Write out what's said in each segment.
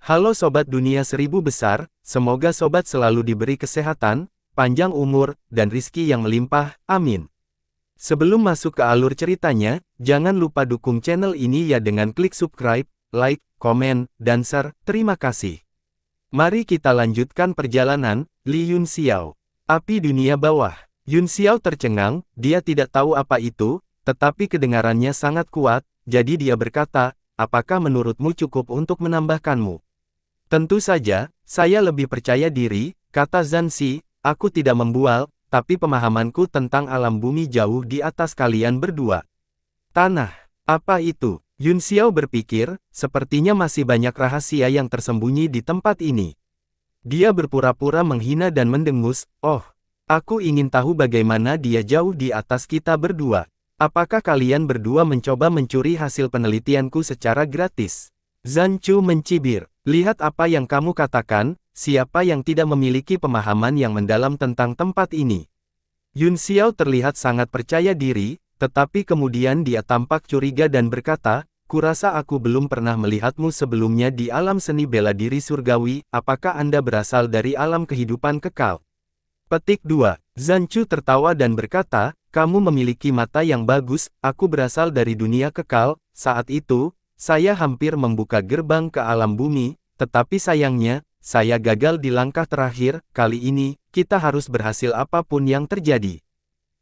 Halo Sobat Dunia Seribu Besar, semoga Sobat selalu diberi kesehatan, panjang umur, dan rizki yang melimpah, amin. Sebelum masuk ke alur ceritanya, jangan lupa dukung channel ini ya dengan klik subscribe, like, komen, dan share, terima kasih. Mari kita lanjutkan perjalanan, Li Yunxiao. Api dunia bawah. Yunxiao tercengang, dia tidak tahu apa itu, tetapi kedengarannya sangat kuat, jadi dia berkata, apakah menurutmu cukup untuk menambahkanmu? Tentu saja, saya lebih percaya diri, kata Zanzi, aku tidak membual, tapi pemahamanku tentang alam bumi jauh di atas kalian berdua. Tanah, apa itu? Yunxiao berpikir, sepertinya masih banyak rahasia yang tersembunyi di tempat ini. Dia berpura-pura menghina dan mendengus, oh, aku ingin tahu bagaimana dia jauh di atas kita berdua. Apakah kalian berdua mencoba mencuri hasil penelitianku secara gratis? Zanchu mencibir, lihat apa yang kamu katakan, siapa yang tidak memiliki pemahaman yang mendalam tentang tempat ini. Yunxiao terlihat sangat percaya diri, tetapi kemudian dia tampak curiga dan berkata, kurasa aku belum pernah melihatmu sebelumnya di alam seni bela diri surgawi, apakah Anda berasal dari alam kehidupan kekal? Petik 2. Zanchu tertawa dan berkata, kamu memiliki mata yang bagus, aku berasal dari dunia kekal, saat itu, saya hampir membuka gerbang ke alam bumi, tetapi sayangnya, saya gagal di langkah terakhir, kali ini, kita harus berhasil apapun yang terjadi.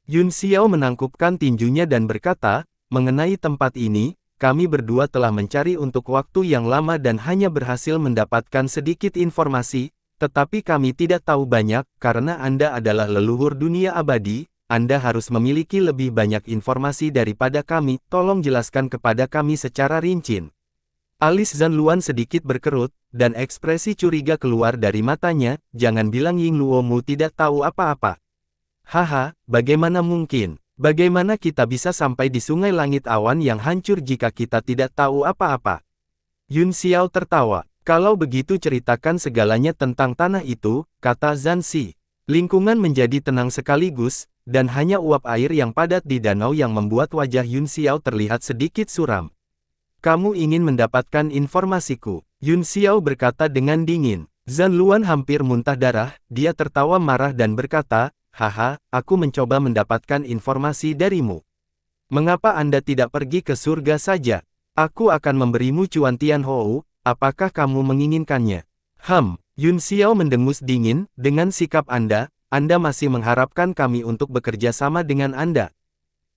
Yunxiao menangkupkan tinjunya dan berkata, mengenai tempat ini, kami berdua telah mencari untuk waktu yang lama dan hanya berhasil mendapatkan sedikit informasi, tetapi kami tidak tahu banyak, karena Anda adalah leluhur dunia abadi, Anda harus memiliki lebih banyak informasi daripada kami, tolong jelaskan kepada kami secara rinci. Alis Zanluan sedikit berkerut, dan ekspresi curiga keluar dari matanya, jangan bilang Yingluomu tidak tahu apa-apa. Haha, bagaimana mungkin? Bagaimana kita bisa sampai di sungai langit awan yang hancur jika kita tidak tahu apa-apa? Yunxiao tertawa. Kalau begitu ceritakan segalanya tentang tanah itu, kata Zanzi. Lingkungan menjadi tenang sekaligus, dan hanya uap air yang padat di danau yang membuat wajah Yunxiao terlihat sedikit suram. Kamu ingin mendapatkan informasiku? Yunxiao berkata dengan dingin. Zanluan hampir muntah darah, dia tertawa marah dan berkata, haha, aku mencoba mendapatkan informasi darimu. Mengapa Anda tidak pergi ke surga saja? Aku akan memberimu cuan Tianhou. Apakah kamu menginginkannya? Yunxiao mendengus dingin, dengan sikap Anda masih mengharapkan kami untuk bekerja sama dengan Anda.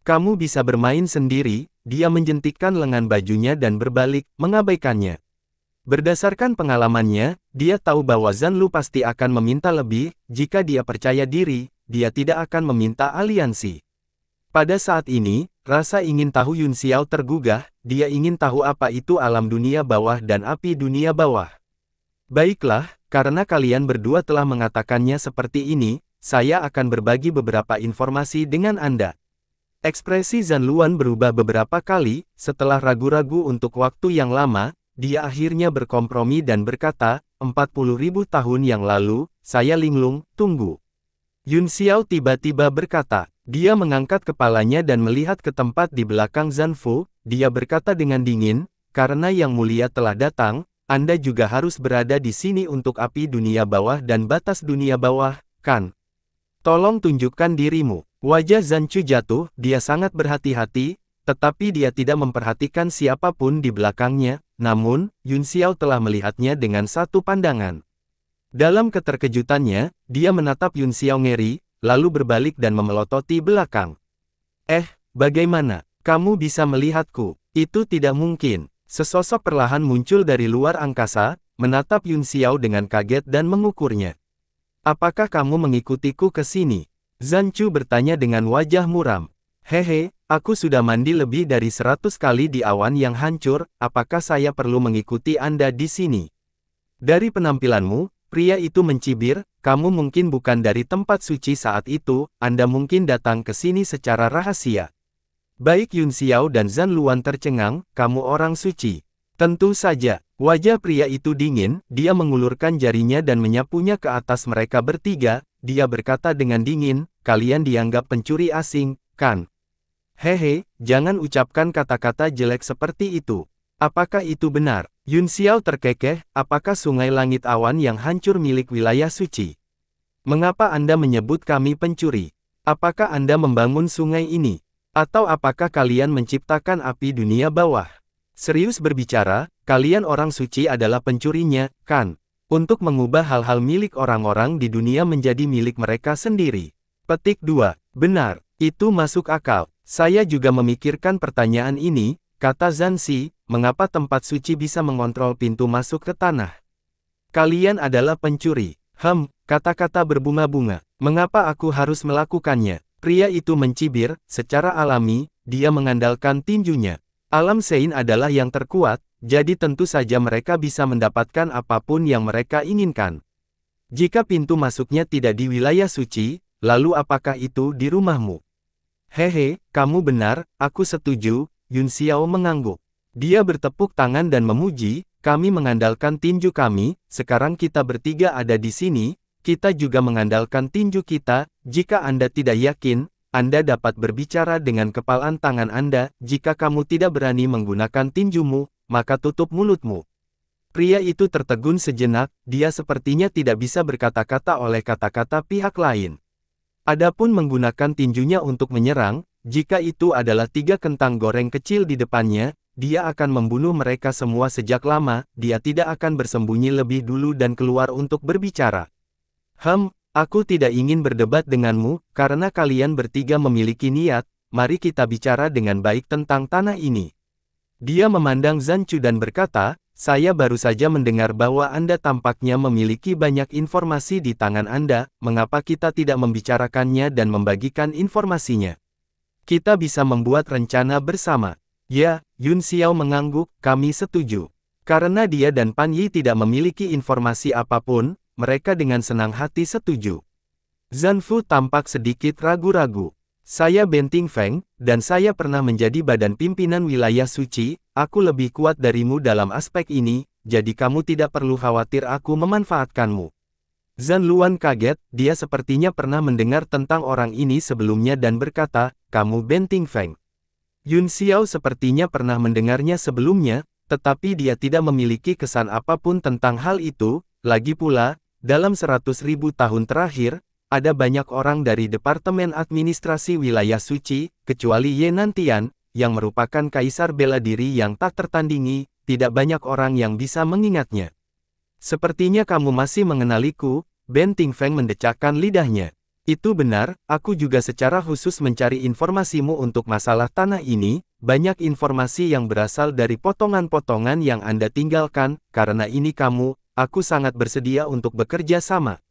Kamu bisa bermain sendiri, dia menjentikkan lengan bajunya dan berbalik, mengabaikannya. Berdasarkan pengalamannya, dia tahu bahwa Zanlu pasti akan meminta lebih, jika dia percaya diri, dia tidak akan meminta aliansi. Pada saat ini, rasa ingin tahu Yunxiao tergugah, dia ingin tahu apa itu alam dunia bawah dan api dunia bawah. Baiklah, karena kalian berdua telah mengatakannya seperti ini, saya akan berbagi beberapa informasi dengan Anda. Ekspresi Zanluan berubah beberapa kali, setelah ragu-ragu untuk waktu yang lama, dia akhirnya berkompromi dan berkata, 40.000 tahun yang lalu, saya linglung, tunggu. Yunxiao tiba-tiba berkata, dia mengangkat kepalanya dan melihat ke tempat di belakang Zanfu, dia berkata dengan dingin, karena yang mulia telah datang, Anda juga harus berada di sini untuk api dunia bawah dan batas dunia bawah, kan? Tolong tunjukkan dirimu. Wajah Zanchu jatuh, dia sangat berhati-hati, tetapi dia tidak memperhatikan siapapun di belakangnya, namun, Yunxiao telah melihatnya dengan satu pandangan. Dalam keterkejutannya, dia menatap Yunxiao ngeri, lalu berbalik dan memelototi belakang. Bagaimana? Kamu bisa melihatku? Itu tidak mungkin. Sesosok perlahan muncul dari luar angkasa, menatap Yunxiao dengan kaget dan mengukurnya. Apakah kamu mengikutiku ke sini? Zanchu bertanya dengan wajah muram. Hehe, aku sudah mandi lebih dari 100 kali di awan yang hancur, apakah saya perlu mengikuti Anda di sini? Dari penampilanmu, pria itu mencibir, kamu mungkin bukan dari tempat suci saat itu, Anda mungkin datang ke sini secara rahasia. Baik Yunxiao dan Zanluan tercengang, kamu orang suci. Tentu saja, wajah pria itu dingin, dia mengulurkan jarinya dan menyapunya ke atas mereka bertiga, dia berkata dengan dingin, kalian dianggap pencuri asing, kan? Hehe, jangan ucapkan kata-kata jelek seperti itu. Apakah itu benar? Yun Xiao terkekeh, apakah sungai langit awan yang hancur milik wilayah suci? Mengapa Anda menyebut kami pencuri? Apakah Anda membangun sungai ini? Atau apakah kalian menciptakan api dunia bawah? Serius berbicara, kalian orang suci adalah pencurinya, kan? Untuk mengubah hal-hal milik orang-orang di dunia menjadi milik mereka sendiri. Petik 2. Benar, itu masuk akal. Saya juga memikirkan pertanyaan ini, kata Zanzi, mengapa tempat suci bisa mengontrol pintu masuk ke tanah? Kalian adalah pencuri. Kata-kata berbunga-bunga. Mengapa aku harus melakukannya? Pria itu mencibir, secara alami, dia mengandalkan tinjunya. Alam Sein adalah yang terkuat, jadi tentu saja mereka bisa mendapatkan apapun yang mereka inginkan. Jika pintu masuknya tidak di wilayah suci, lalu apakah itu di rumahmu? Hehe, kamu benar, aku setuju, Yun Xiao mengangguk. Dia bertepuk tangan dan memuji, kami mengandalkan tinju kami, sekarang kita bertiga ada di sini, kita juga mengandalkan tinju kita, jika Anda tidak yakin, Anda dapat berbicara dengan kepalan tangan Anda, jika kamu tidak berani menggunakan tinjumu, maka tutup mulutmu. Pria itu tertegun sejenak, dia sepertinya tidak bisa berkata-kata oleh kata-kata pihak lain. Adapun menggunakan tinjunya untuk menyerang, jika itu adalah 3 kentang goreng kecil di depannya, dia akan membunuh mereka semua sejak lama, dia tidak akan bersembunyi lebih dulu dan keluar untuk berbicara. Aku tidak ingin berdebat denganmu, karena kalian bertiga memiliki niat, mari kita bicara dengan baik tentang tanah ini. Dia memandang Zancu dan berkata, saya baru saja mendengar bahwa Anda tampaknya memiliki banyak informasi di tangan Anda, mengapa kita tidak membicarakannya dan membagikan informasinya? Kita bisa membuat rencana bersama. Ya, Yun Xiao mengangguk, kami setuju. Karena dia dan Pan Yi tidak memiliki informasi apapun, mereka dengan senang hati setuju. Zanfu tampak sedikit ragu-ragu. Saya Benting Feng, dan saya pernah menjadi badan pimpinan wilayah suci, aku lebih kuat darimu dalam aspek ini, jadi kamu tidak perlu khawatir aku memanfaatkanmu. Zan Luan kaget, dia sepertinya pernah mendengar tentang orang ini sebelumnya dan berkata, kamu Benting Feng. Yun Xiao sepertinya pernah mendengarnya sebelumnya, tetapi dia tidak memiliki kesan apapun tentang hal itu, lagi pula, dalam 100.000 tahun terakhir, ada banyak orang dari Departemen Administrasi Wilayah Suci, kecuali Ye Nantian, yang merupakan kaisar bela diri yang tak tertandingi, tidak banyak orang yang bisa mengingatnya. Sepertinya kamu masih mengenaliku, Benting Feng mendecakkan lidahnya. Itu benar, aku juga secara khusus mencari informasimu untuk masalah tanah ini, banyak informasi yang berasal dari potongan-potongan yang Anda tinggalkan, karena ini kamu, aku sangat bersedia untuk bekerja sama.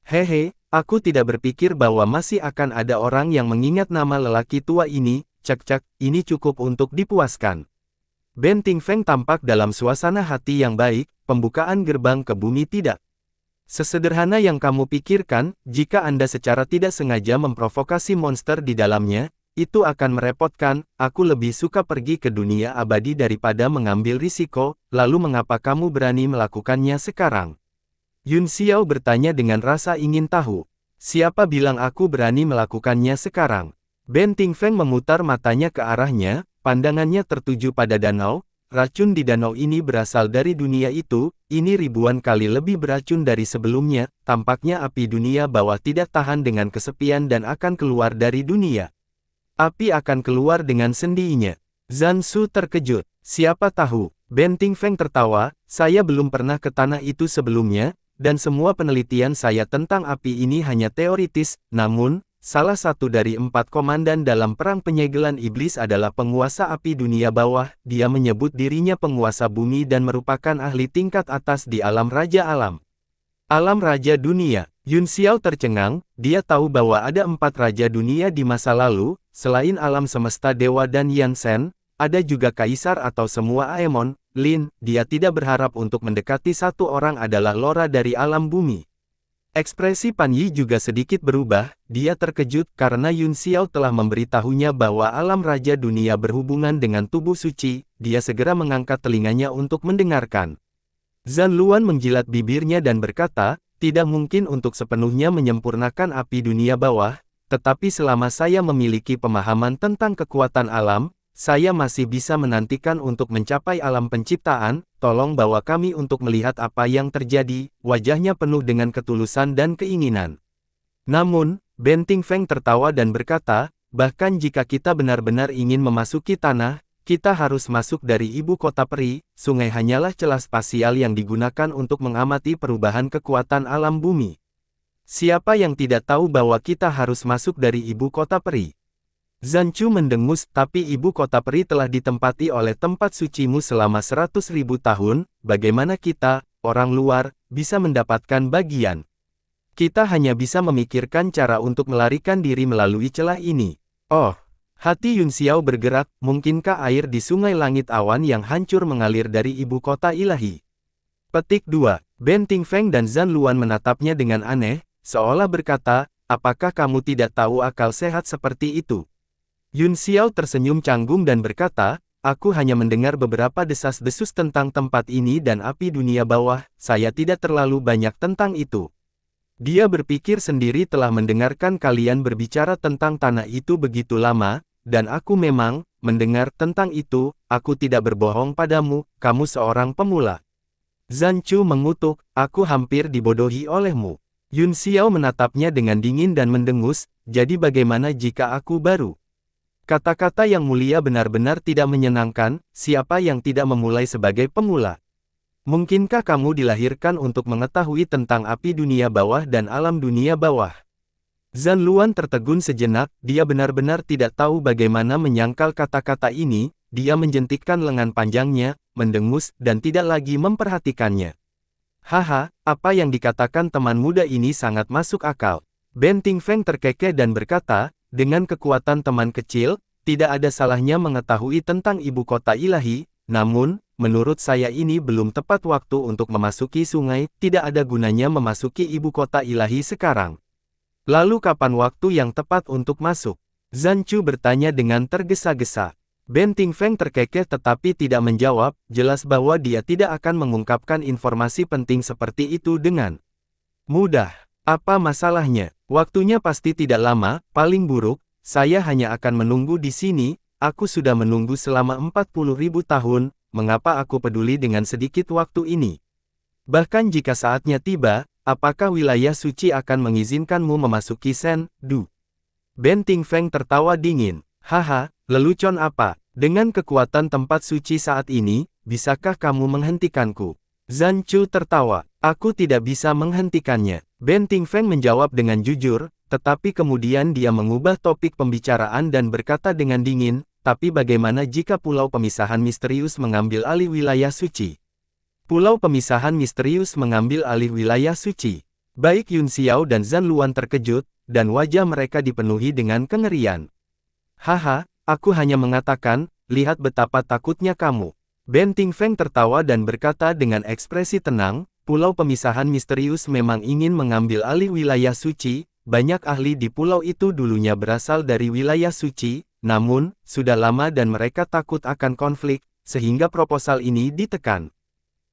Hehe, aku tidak berpikir bahwa masih akan ada orang yang mengingat nama lelaki tua ini, cek-cek, ini cukup untuk dipuaskan. Benting Feng tampak dalam suasana hati yang baik, pembukaan gerbang ke bumi tidak sesederhana yang kamu pikirkan, jika Anda secara tidak sengaja memprovokasi monster di dalamnya, itu akan merepotkan, aku lebih suka pergi ke dunia abadi daripada mengambil risiko, lalu mengapa kamu berani melakukannya sekarang? Yun Xiao bertanya dengan rasa ingin tahu. Siapa bilang aku berani melakukannya sekarang? Benting Feng memutar matanya ke arahnya, pandangannya tertuju pada danau, racun di danau ini berasal dari dunia itu, ini ribuan kali lebih beracun dari sebelumnya, tampaknya api dunia bawah tidak tahan dengan kesepian dan akan keluar dari dunia. Api akan keluar dengan sendirinya. Zan Su terkejut. Siapa tahu? Benting Feng tertawa, saya belum pernah ke tanah itu sebelumnya, dan semua penelitian saya tentang api ini hanya teoritis, namun, salah satu dari 4 komandan dalam perang penyegelan iblis adalah penguasa api dunia bawah, dia menyebut dirinya penguasa bumi dan merupakan ahli tingkat atas di alam raja alam. Alam raja dunia. Yun Xiao tercengang, dia tahu bahwa ada 4 raja dunia di masa lalu, selain alam semesta dewa dan Yansen, ada juga kaisar atau semua Aemon, Lin, dia tidak berharap untuk mendekati satu orang adalah Lora dari alam bumi. Ekspresi Pan Yi juga sedikit berubah, dia terkejut karena Yun Xiao telah memberitahunya bahwa alam raja dunia berhubungan dengan tubuh suci, dia segera mengangkat telinganya untuk mendengarkan. Zan Luan menjilat bibirnya dan berkata, tidak mungkin untuk sepenuhnya menyempurnakan api dunia bawah, tetapi selama saya memiliki pemahaman tentang kekuatan alam, saya masih bisa menantikan untuk mencapai alam penciptaan, tolong bawa kami untuk melihat apa yang terjadi, wajahnya penuh dengan ketulusan dan keinginan. Namun, Benting Feng tertawa dan berkata, bahkan jika kita benar-benar ingin memasuki tanah, kita harus masuk dari ibu kota peri, sungai hanyalah celah spasial yang digunakan untuk mengamati perubahan kekuatan alam bumi. Siapa yang tidak tahu bahwa kita harus masuk dari ibu kota peri? Zanchu mendengus, tapi ibu kota peri telah ditempati oleh tempat sucimu selama 100.000 tahun, bagaimana kita, orang luar, bisa mendapatkan bagian? Kita hanya bisa memikirkan cara untuk melarikan diri melalui celah ini. Oh, hati Yun Xiao bergerak, mungkinkah air di sungai langit awan yang hancur mengalir dari ibu kota ilahi? Petik 2. Benting Feng dan Zan Luan menatapnya dengan aneh, seolah berkata, apakah kamu tidak tahu akal sehat seperti itu? Yun Xiao tersenyum canggung dan berkata, aku hanya mendengar beberapa desas-desus tentang tempat ini dan api dunia bawah, saya tidak terlalu banyak tentang itu. Dia berpikir sendiri telah mendengarkan kalian berbicara tentang tanah itu begitu lama, dan aku memang, mendengar tentang itu, aku tidak berbohong padamu, kamu seorang pemula. Zanchu mengutuk, aku hampir dibodohi olehmu. Yun Xiao menatapnya dengan dingin dan mendengus, jadi bagaimana jika aku baru? Kata-kata yang mulia benar-benar tidak menyenangkan, siapa yang tidak memulai sebagai pemula? Mungkinkah kamu dilahirkan untuk mengetahui tentang api dunia bawah dan alam dunia bawah? Zan Luan tertegun sejenak, dia benar-benar tidak tahu bagaimana menyangkal kata-kata ini, dia menjentikkan lengan panjangnya, mendengus, dan tidak lagi memperhatikannya. Haha, apa yang dikatakan teman muda ini sangat masuk akal. Benting Feng terkekeh dan berkata, dengan kekuatan teman kecil, tidak ada salahnya mengetahui tentang ibu kota ilahi, namun, menurut saya ini belum tepat waktu untuk memasuki sungai, tidak ada gunanya memasuki ibu kota ilahi sekarang. Lalu kapan waktu yang tepat untuk masuk? Zanchu bertanya dengan tergesa-gesa. Benting Feng terkekeh tetapi tidak menjawab, jelas bahwa dia tidak akan mengungkapkan informasi penting seperti itu dengan mudah. Apa masalahnya? Waktunya pasti tidak lama, paling buruk, saya hanya akan menunggu di sini, aku sudah menunggu selama 40.000 tahun, mengapa aku peduli dengan sedikit waktu ini? Bahkan jika saatnya tiba, apakah wilayah suci akan mengizinkanmu memasuki Sen Du? Benting Feng tertawa dingin. Haha, lelucon apa? Dengan kekuatan tempat suci saat ini, bisakah kamu menghentikanku? Zanchu tertawa. Aku tidak bisa menghentikannya. Benting Feng menjawab dengan jujur, tetapi kemudian dia mengubah topik pembicaraan dan berkata dengan dingin, tapi bagaimana jika pulau pemisahan misterius mengambil alih wilayah suci? Pulau pemisahan misterius mengambil alih wilayah suci. Baik Yun Xiao dan Zan Luan terkejut, dan wajah mereka dipenuhi dengan kengerian. Haha, aku hanya mengatakan, lihat betapa takutnya kamu. Benting Feng tertawa dan berkata dengan ekspresi tenang, pulau pemisahan misterius memang ingin mengambil alih wilayah suci, banyak ahli di pulau itu dulunya berasal dari wilayah suci, namun, sudah lama dan mereka takut akan konflik, sehingga proposal ini ditekan.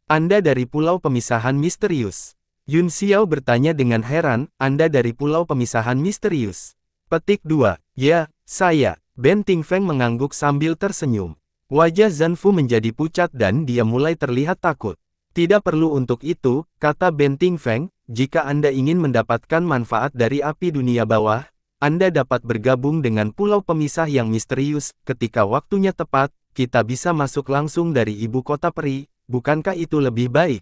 Anda dari pulau pemisahan misterius? Yun Xiao bertanya dengan heran, Anda dari pulau pemisahan misterius? Petik 2. Ya, saya. Benting Feng mengangguk sambil tersenyum. Wajah Zanfu menjadi pucat dan dia mulai terlihat takut. Tidak perlu untuk itu, kata Benting Feng, jika Anda ingin mendapatkan manfaat dari api dunia bawah, Anda dapat bergabung dengan pulau pemisah yang misterius, ketika waktunya tepat, kita bisa masuk langsung dari ibu kota peri, bukankah itu lebih baik?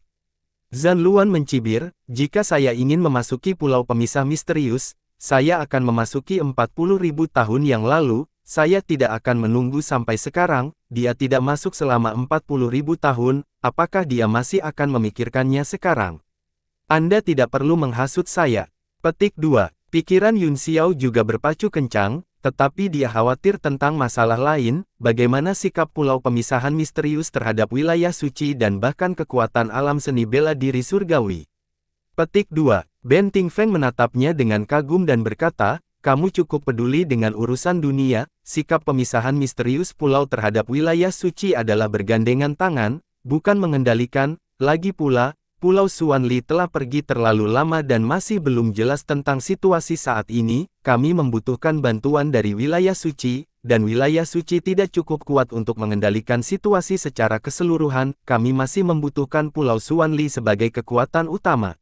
Zan Luan mencibir, jika saya ingin memasuki pulau pemisah misterius, saya akan memasuki 40.000 tahun yang lalu, saya tidak akan menunggu sampai sekarang, dia tidak masuk selama 40.000 tahun, apakah dia masih akan memikirkannya sekarang? Anda tidak perlu menghasut saya. Petik 2. Pikiran Yun Xiao juga berpacu kencang, tetapi dia khawatir tentang masalah lain, bagaimana sikap pulau pemisahan misterius terhadap wilayah suci dan bahkan kekuatan alam seni bela diri surgawi. Petik 2. Benting Feng menatapnya dengan kagum dan berkata, kamu cukup peduli dengan urusan dunia, sikap pemisahan misterius pulau terhadap wilayah suci adalah bergandengan tangan, bukan mengendalikan, lagi pula, Pulau Xuanli telah pergi terlalu lama dan masih belum jelas tentang situasi saat ini. Kami membutuhkan bantuan dari wilayah suci, dan wilayah suci tidak cukup kuat untuk mengendalikan situasi secara keseluruhan. Kami masih membutuhkan Pulau Xuanli sebagai kekuatan utama.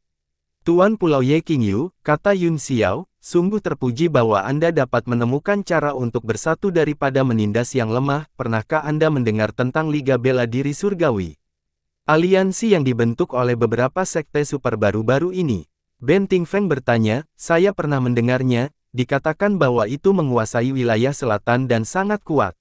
Tuan Pulau Ye Qingyu, kata Yun Xiao, sungguh terpuji bahwa Anda dapat menemukan cara untuk bersatu daripada menindas yang lemah. Pernahkah Anda mendengar tentang Liga Bela Diri Surgawi? Aliansi yang dibentuk oleh beberapa sekte super baru-baru ini. Ben Tingfeng bertanya, saya pernah mendengarnya, dikatakan bahwa itu menguasai wilayah selatan dan sangat kuat.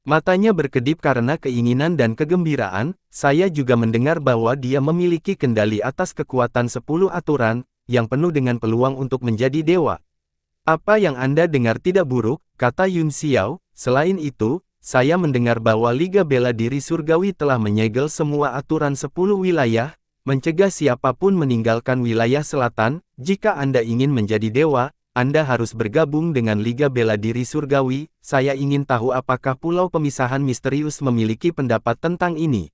Matanya berkedip karena keinginan dan kegembiraan. Saya juga mendengar bahwa dia memiliki kendali atas kekuatan 10 aturan, yang penuh dengan peluang untuk menjadi dewa. Apa yang Anda dengar tidak buruk, kata Yun Xiao. Selain itu, saya mendengar bahwa Liga Bela Diri Surgawi telah menyegel semua aturan 10 wilayah, mencegah siapapun meninggalkan wilayah selatan. Jika Anda ingin menjadi dewa, Anda harus bergabung dengan Liga Bela Diri Surgawi. Saya ingin tahu apakah Pulau Pemisahan Misterius memiliki pendapat tentang ini.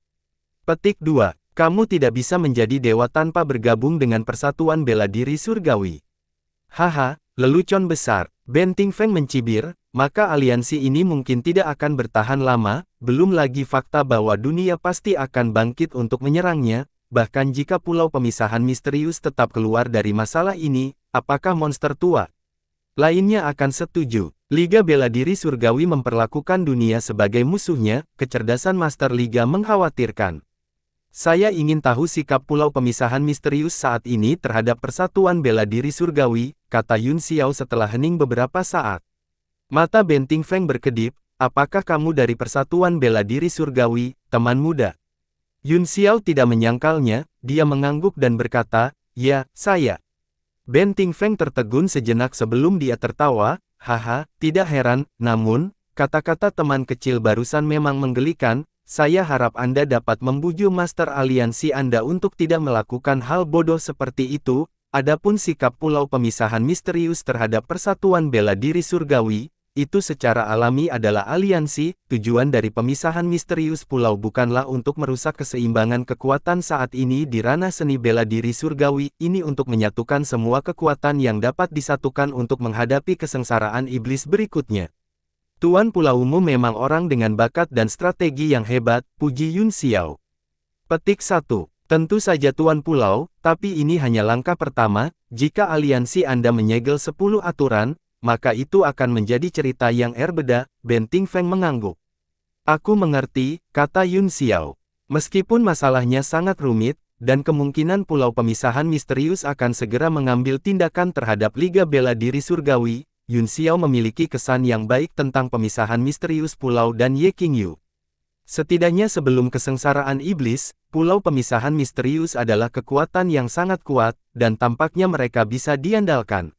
Petik 2. Kamu tidak bisa menjadi dewa tanpa bergabung dengan Persatuan Bela Diri Surgawi. Haha, lelucon besar. Ben Tingfeng mencibir, maka aliansi ini mungkin tidak akan bertahan lama, belum lagi fakta bahwa dunia pasti akan bangkit untuk menyerangnya. Bahkan jika Pulau Pemisahan Misterius tetap keluar dari masalah ini, apakah monster tua lainnya akan setuju? Liga Bela Diri Surgawi memperlakukan dunia sebagai musuhnya. Kecerdasan Master Liga mengkhawatirkan. Saya ingin tahu sikap Pulau Pemisahan Misterius saat ini terhadap Persatuan Bela Diri Surgawi, kata Yun Xiao setelah hening beberapa saat. Mata Ben Tingfeng berkedip, apakah kamu dari Persatuan Bela Diri Surgawi, teman muda? Yun Xiao tidak menyangkalnya, dia mengangguk dan berkata, ya, saya. Ben Tingfeng tertegun sejenak sebelum dia tertawa, haha, tidak heran, namun, kata-kata teman kecil barusan memang menggelikan. Saya harap Anda dapat membujuk Master Aliansi Anda untuk tidak melakukan hal bodoh seperti itu. Adapun sikap Pulau Pemisahan Misterius terhadap Persatuan Bela Diri Surgawi, itu secara alami adalah aliansi. Tujuan dari pemisahan misterius pulau bukanlah untuk merusak keseimbangan kekuatan saat ini di ranah seni bela diri surgawi, ini untuk menyatukan semua kekuatan yang dapat disatukan untuk menghadapi kesengsaraan iblis berikutnya. Tuan Pulaumu memang orang dengan bakat dan strategi yang hebat, puji Yun Xiao. Petik 1. Tentu saja Tuan Pulau, tapi ini hanya langkah pertama. Jika aliansi Anda menyegel 10 aturan, maka itu akan menjadi cerita yang berbeda. Ben Tingfeng mengangguk. Aku mengerti, kata Yun Xiao. Meskipun masalahnya sangat rumit, dan kemungkinan Pulau Pemisahan Misterius akan segera mengambil tindakan terhadap Liga Bela Diri Surgawi, Yun Xiao memiliki kesan yang baik tentang pemisahan misterius pulau dan Ye Qingyu. Setidaknya sebelum kesengsaraan iblis, Pulau Pemisahan Misterius adalah kekuatan yang sangat kuat, dan tampaknya mereka bisa diandalkan.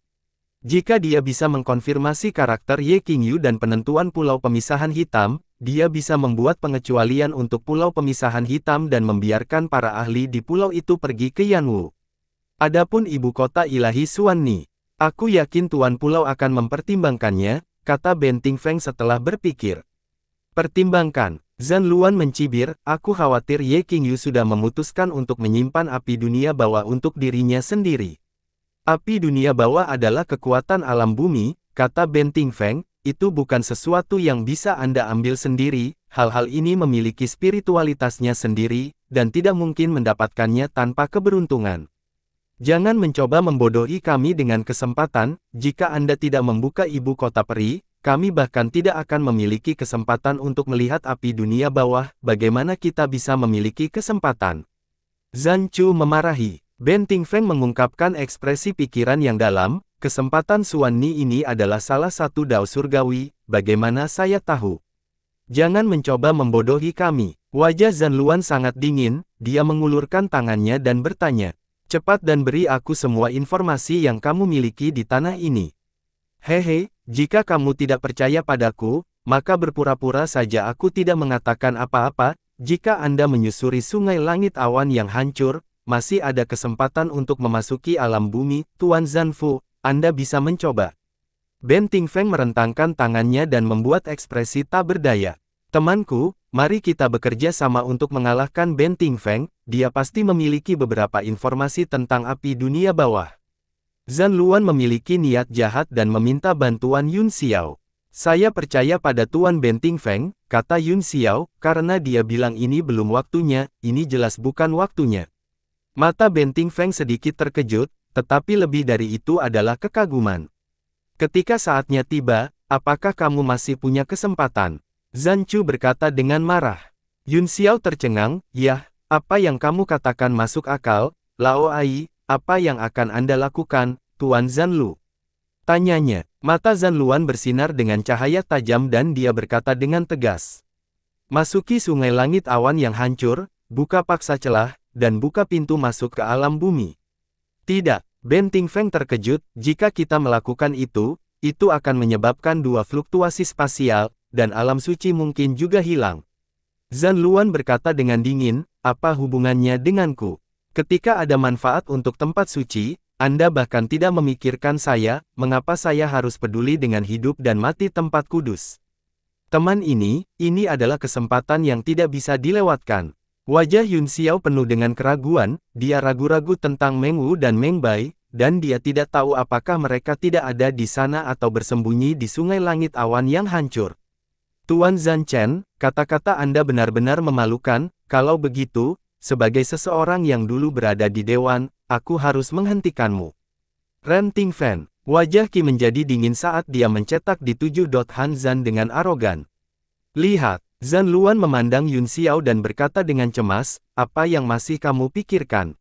Jika dia bisa mengkonfirmasi karakter Ye Qingyu dan penentuan Pulau Pemisahan Hitam, dia bisa membuat pengecualian untuk Pulau Pemisahan Hitam dan membiarkan para ahli di pulau itu pergi ke Yanwu. Adapun ibu kota ilahi Xuanni, aku yakin Tuan Pulau akan mempertimbangkannya, kata Ben Tingfeng setelah berpikir. Pertimbangkan, Zhan Luan mencibir, aku khawatir Ye Qingyu sudah memutuskan untuk menyimpan api dunia bawah untuk dirinya sendiri. Api dunia bawah adalah kekuatan alam bumi, kata Ben Tingfeng, itu bukan sesuatu yang bisa Anda ambil sendiri, hal-hal ini memiliki spiritualitasnya sendiri, dan tidak mungkin mendapatkannya tanpa keberuntungan. Jangan mencoba membodohi kami dengan kesempatan. Jika Anda tidak membuka ibu kota peri, kami bahkan tidak akan memiliki kesempatan untuk melihat api dunia bawah. Bagaimana kita bisa memiliki kesempatan? Zhan Chu memarahi. Ben Tingfeng mengungkapkan ekspresi pikiran yang dalam. Kesempatan Xuanni ini adalah salah satu dao surgawi. Bagaimana saya tahu? Jangan mencoba membodohi kami. Wajah Zhan Luan sangat dingin. Dia mengulurkan tangannya dan bertanya, cepat dan beri aku semua informasi yang kamu miliki di tanah ini. Hehe, jika kamu tidak percaya padaku, maka berpura-pura saja aku tidak mengatakan apa-apa. Jika Anda menyusuri sungai langit awan yang hancur, masih ada kesempatan untuk memasuki alam bumi. Tuan Zanfu, Anda bisa mencoba. Ben Tingfeng merentangkan tangannya dan membuat ekspresi tak berdaya. Temanku, mari kita bekerja sama untuk mengalahkan Ben Tingfeng. dia pasti memiliki beberapa informasi tentang api dunia bawah. Zhan Luan memiliki niat jahat dan meminta bantuan Yun Xiao. Saya percaya pada Tuan Benting Feng, kata Yun Xiao, karena dia bilang ini belum waktunya, ini jelas bukan waktunya. Mata Benting Feng sedikit terkejut, tetapi lebih dari itu adalah kekaguman. Ketika saatnya tiba, apakah kamu masih punya kesempatan? Zhan Chu berkata dengan marah. Yun Xiao tercengang, "Yah, apa yang kamu katakan masuk akal, Lao Ai, apa yang akan Anda lakukan, Tuan Zhan Lu?" Tanyanya. Mata Zhan Luan bersinar dengan cahaya tajam dan dia berkata dengan tegas. "Masuki sungai langit awan yang hancur, buka paksa celah, dan buka pintu masuk ke alam bumi." Tidak, Benting Feng terkejut, jika kita melakukan itu akan menyebabkan dua fluktuasi spasial, dan alam suci mungkin juga hilang. Zhan Luan berkata dengan dingin, "Apa hubungannya denganku? Ketika ada manfaat untuk tempat suci, Anda bahkan tidak memikirkan saya, mengapa saya harus peduli dengan hidup dan mati tempat kudus?" Teman ini adalah kesempatan yang tidak bisa dilewatkan. Wajah Yun Xiao penuh dengan keraguan, dia ragu-ragu tentang Meng Wu dan Meng Bai, dan dia tidak tahu apakah mereka tidak ada di sana atau bersembunyi di sungai langit awan yang hancur. "Tuan Zhan Chen, kata-kata Anda benar-benar memalukan, kalau begitu, sebagai seseorang yang dulu berada di dewan, aku harus menghentikanmu." Ren Tingfen, wajah Qi menjadi dingin saat dia mencetak di 7 dot Han Zhan dengan arogan. "Lihat." Zhan Luan memandang Yun Xiao dan berkata dengan cemas, "Apa yang masih kamu pikirkan?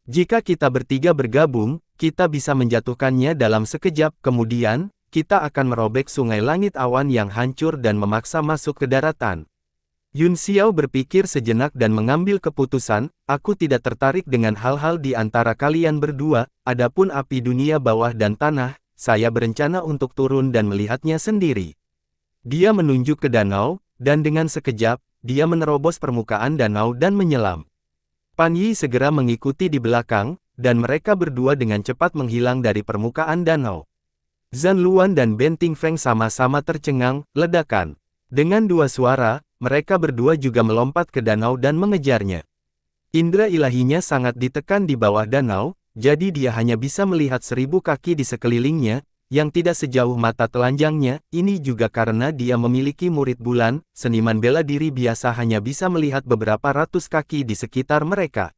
Jika kita bertiga bergabung, kita bisa menjatuhkannya dalam sekejap, kemudian kita akan merobek sungai langit awan yang hancur dan memaksa masuk ke daratan." Yun Xiao berpikir sejenak dan mengambil keputusan, "Aku tidak tertarik dengan hal-hal di antara kalian berdua, adapun api dunia bawah dan tanah, saya berencana untuk turun dan melihatnya sendiri." Dia menunjuk ke danau, dan dengan sekejap, dia menerobos permukaan danau dan menyelam. Pan Yi segera mengikuti di belakang, dan mereka berdua dengan cepat menghilang dari permukaan danau. Zhan Luan dan Benting Feng sama-sama tercengang, ledakan. Dengan dua suara, mereka berdua juga melompat ke danau dan mengejarnya. Indra ilahinya sangat ditekan di bawah danau, jadi dia hanya bisa melihat 1000 kaki di sekelilingnya, yang tidak sejauh mata telanjangnya. Ini juga karena dia memiliki murid bulan, seniman bela diri biasa hanya bisa melihat beberapa ratus kaki di sekitar mereka.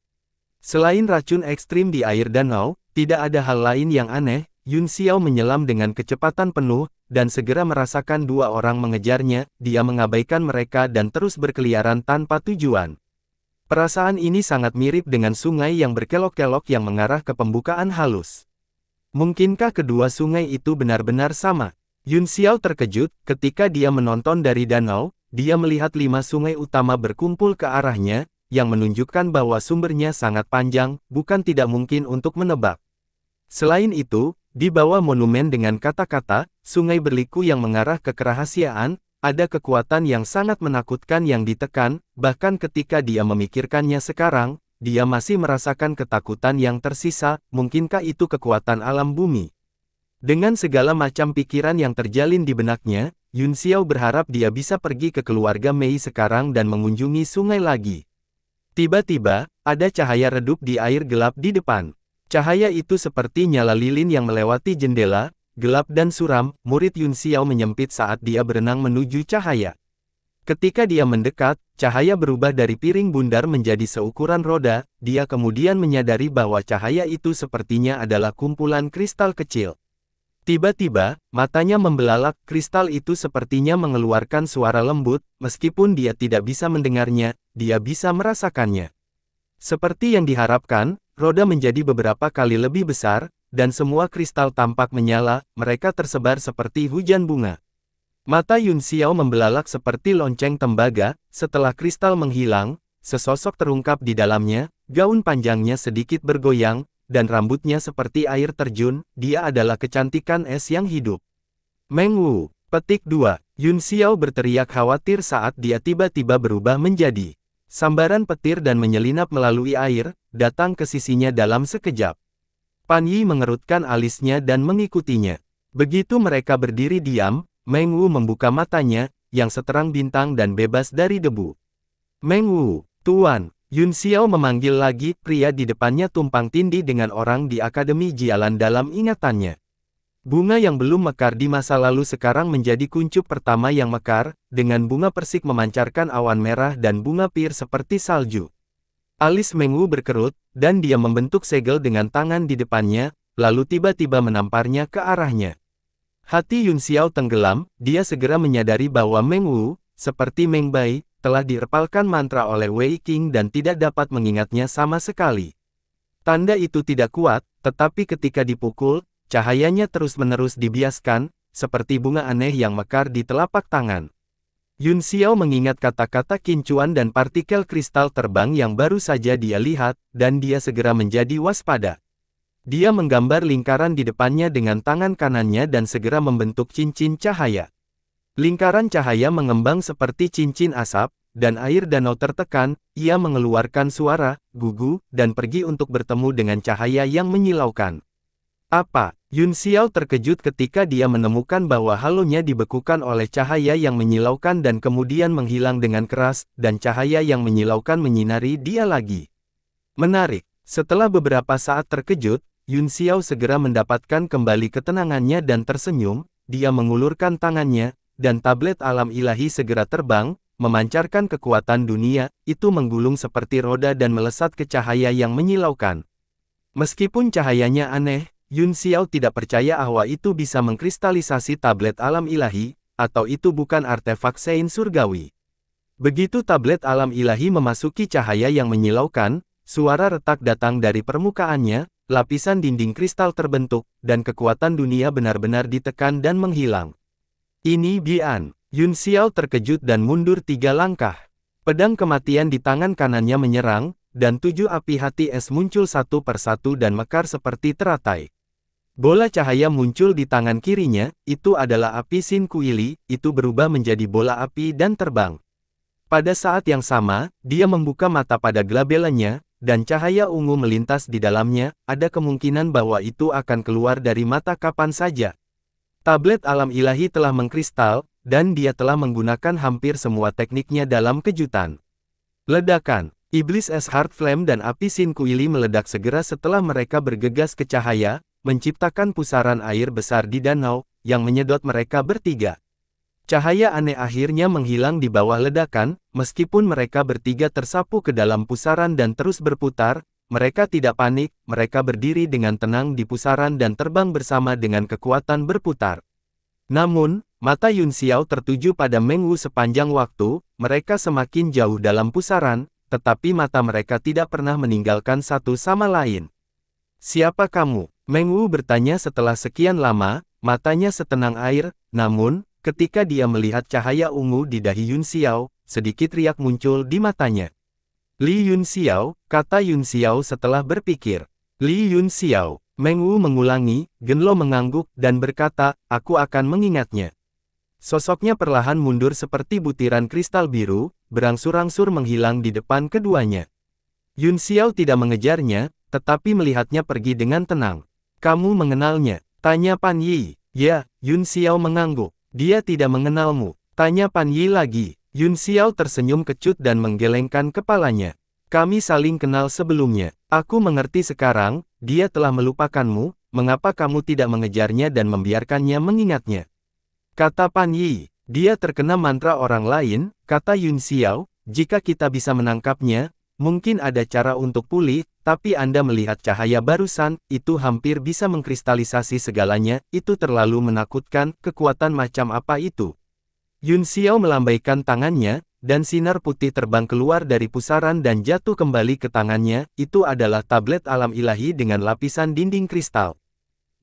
Selain racun ekstrim di air danau, tidak ada hal lain yang aneh. Yun Xiao menyelam dengan kecepatan penuh, dan segera merasakan dua orang mengejarnya. Dia mengabaikan mereka dan terus berkeliaran tanpa tujuan. Perasaan ini sangat mirip dengan sungai yang berkelok-kelok yang mengarah ke pembukaan halus. Mungkinkah kedua sungai itu benar-benar sama? Yun Xiao terkejut, ketika dia menonton dari danau, dia melihat 5 sungai utama berkumpul ke arahnya, yang menunjukkan bahwa sumbernya sangat panjang, bukan tidak mungkin untuk menebak. Selain itu, di bawah monumen dengan kata-kata, sungai berliku yang mengarah ke kerahasiaan, ada kekuatan yang sangat menakutkan yang ditekan, bahkan ketika dia memikirkannya sekarang, dia masih merasakan ketakutan yang tersisa. Mungkinkah itu kekuatan alam bumi? Dengan segala macam pikiran yang terjalin di benaknya, Yun Xiao berharap dia bisa pergi ke keluarga Mei sekarang dan mengunjungi sungai lagi. Tiba-tiba, ada cahaya redup di air gelap di depan. Cahaya itu seperti nyala lilin yang melewati jendela, gelap dan suram. Murid Yun Xiao menyempit saat dia berenang menuju cahaya. Ketika dia mendekat, cahaya berubah dari piring bundar menjadi seukuran roda. Dia kemudian menyadari bahwa cahaya itu sepertinya adalah kumpulan kristal kecil. Tiba-tiba, matanya membelalak. Kristal itu sepertinya mengeluarkan suara lembut, meskipun dia tidak bisa mendengarnya, dia bisa merasakannya. Seperti yang diharapkan, roda menjadi beberapa kali lebih besar, dan semua kristal tampak menyala. Mereka tersebar seperti hujan bunga. Mata Yun Xiao membelalak seperti lonceng tembaga. Setelah kristal menghilang, sesosok terungkap di dalamnya. Gaun panjangnya sedikit bergoyang, dan rambutnya seperti air terjun. Dia adalah kecantikan es yang hidup. Meng Wu. Petik 2. Yun Xiao berteriak khawatir saat dia tiba-tiba berubah menjadi sambaran petir dan menyelinap melalui air, datang ke sisinya dalam sekejap. Pan Yi mengerutkan alisnya dan mengikutinya. Begitu mereka berdiri diam, Meng Wu membuka matanya, yang seterang bintang dan bebas dari debu. "Meng Wu, Tuan." Yun Xiao memanggil lagi, pria di depannya tumpang tindih dengan orang di Akademi Jialan dalam ingatannya. Bunga yang belum mekar di masa lalu sekarang menjadi kuncup pertama yang mekar, dengan bunga persik memancarkan awan merah dan bunga pir seperti salju. Alis Meng Wu berkerut, dan dia membentuk segel dengan tangan di depannya, lalu tiba-tiba menamparnya ke arahnya. Hati Yun Xiao tenggelam, dia segera menyadari bahwa Meng Wu, seperti Meng Bai, telah direpalkan mantra oleh Wei Qing dan tidak dapat mengingatnya sama sekali. Tanda itu tidak kuat, tetapi ketika dipukul, cahayanya terus-menerus dibiaskan, seperti bunga aneh yang mekar di telapak tangan. Yun Xiao mengingat kata-kata kincuan dan partikel kristal terbang yang baru saja dia lihat, dan dia segera menjadi waspada. Dia menggambar lingkaran di depannya dengan tangan kanannya dan segera membentuk cincin cahaya. Lingkaran cahaya mengembang seperti cincin asap, dan air danau tertekan, ia mengeluarkan suara, gugu, dan pergi untuk bertemu dengan cahaya yang menyilaukan. Apa? Yun Xiao terkejut ketika dia menemukan bahwa halonya dibekukan oleh cahaya yang menyilaukan dan kemudian menghilang dengan keras, dan cahaya yang menyilaukan menyinari dia lagi. Menarik. Setelah beberapa saat terkejut, Yun Xiao segera mendapatkan kembali ketenangannya dan tersenyum, dia mengulurkan tangannya, dan tablet alam ilahi segera terbang, memancarkan kekuatan dunia, itu menggulung seperti roda dan melesat ke cahaya yang menyilaukan. Meskipun cahayanya aneh, Yun Xiao tidak percaya bahwa itu bisa mengkristalisasi tablet alam ilahi, atau itu bukan artefak Sein surgawi. Begitu tablet alam ilahi memasuki cahaya yang menyilaukan, suara retak datang dari permukaannya, lapisan dinding kristal terbentuk, dan kekuatan dunia benar-benar ditekan dan menghilang. Ini Bian. Yun Xiao terkejut dan mundur 3 langkah. Pedang kematian di tangan kanannya menyerang, dan 7 api hati es muncul satu persatu dan mekar seperti teratai. Bola cahaya muncul di tangan kirinya, itu adalah api Sin Kuili, itu berubah menjadi bola api dan terbang. Pada saat yang sama, dia membuka mata pada glabelanya, dan cahaya ungu melintas di dalamnya, ada kemungkinan bahwa itu akan keluar dari mata kapan saja. Tablet alam ilahi telah mengkristal, dan dia telah menggunakan hampir semua tekniknya dalam kejutan. Ledakan, iblis es Heart Flame dan api Sin Kuili meledak segera setelah mereka bergegas ke cahaya, menciptakan pusaran air besar di danau, yang menyedot mereka bertiga. Cahaya aneh akhirnya menghilang di bawah ledakan, meskipun mereka bertiga tersapu ke dalam pusaran dan terus berputar, mereka tidak panik, mereka berdiri dengan tenang di pusaran dan terbang bersama dengan kekuatan berputar. Namun, mata Yun Xiao tertuju pada Meng Wu sepanjang waktu, mereka semakin jauh dalam pusaran, tetapi mata mereka tidak pernah meninggalkan satu sama lain. Siapa kamu? Meng Wu bertanya setelah sekian lama, matanya setenang air, namun, ketika dia melihat cahaya ungu di dahi Yun Xiao, sedikit riak muncul di matanya. Li Yun Xiao, kata Yun Xiao setelah berpikir. Li Yun Xiao, Meng Wu mengulangi, Genlo mengangguk, dan berkata, aku akan mengingatnya. Sosoknya perlahan mundur seperti butiran kristal biru, berangsur-angsur menghilang di depan keduanya. Yun Xiao tidak mengejarnya, tetapi melihatnya pergi dengan tenang. Kamu mengenalnya? Tanya Pan Yi. Ya, Yun Xiao mengangguk. Dia tidak mengenalmu. Tanya Pan Yi lagi. Yun Xiao tersenyum kecut dan menggelengkan kepalanya. Kami saling kenal sebelumnya. Aku mengerti sekarang, dia telah melupakanmu, mengapa kamu tidak mengejarnya dan membiarkannya mengingatnya? Kata Pan Yi, dia terkena mantra orang lain, kata Yun Xiao, jika kita bisa menangkapnya, mungkin ada cara untuk pulih, tapi Anda melihat cahaya barusan, itu hampir bisa mengkristalisasi segalanya, itu terlalu menakutkan, kekuatan macam apa itu? Yun Xiao melambaikan tangannya, dan sinar putih terbang keluar dari pusaran dan jatuh kembali ke tangannya, itu adalah tablet alam ilahi dengan lapisan dinding kristal.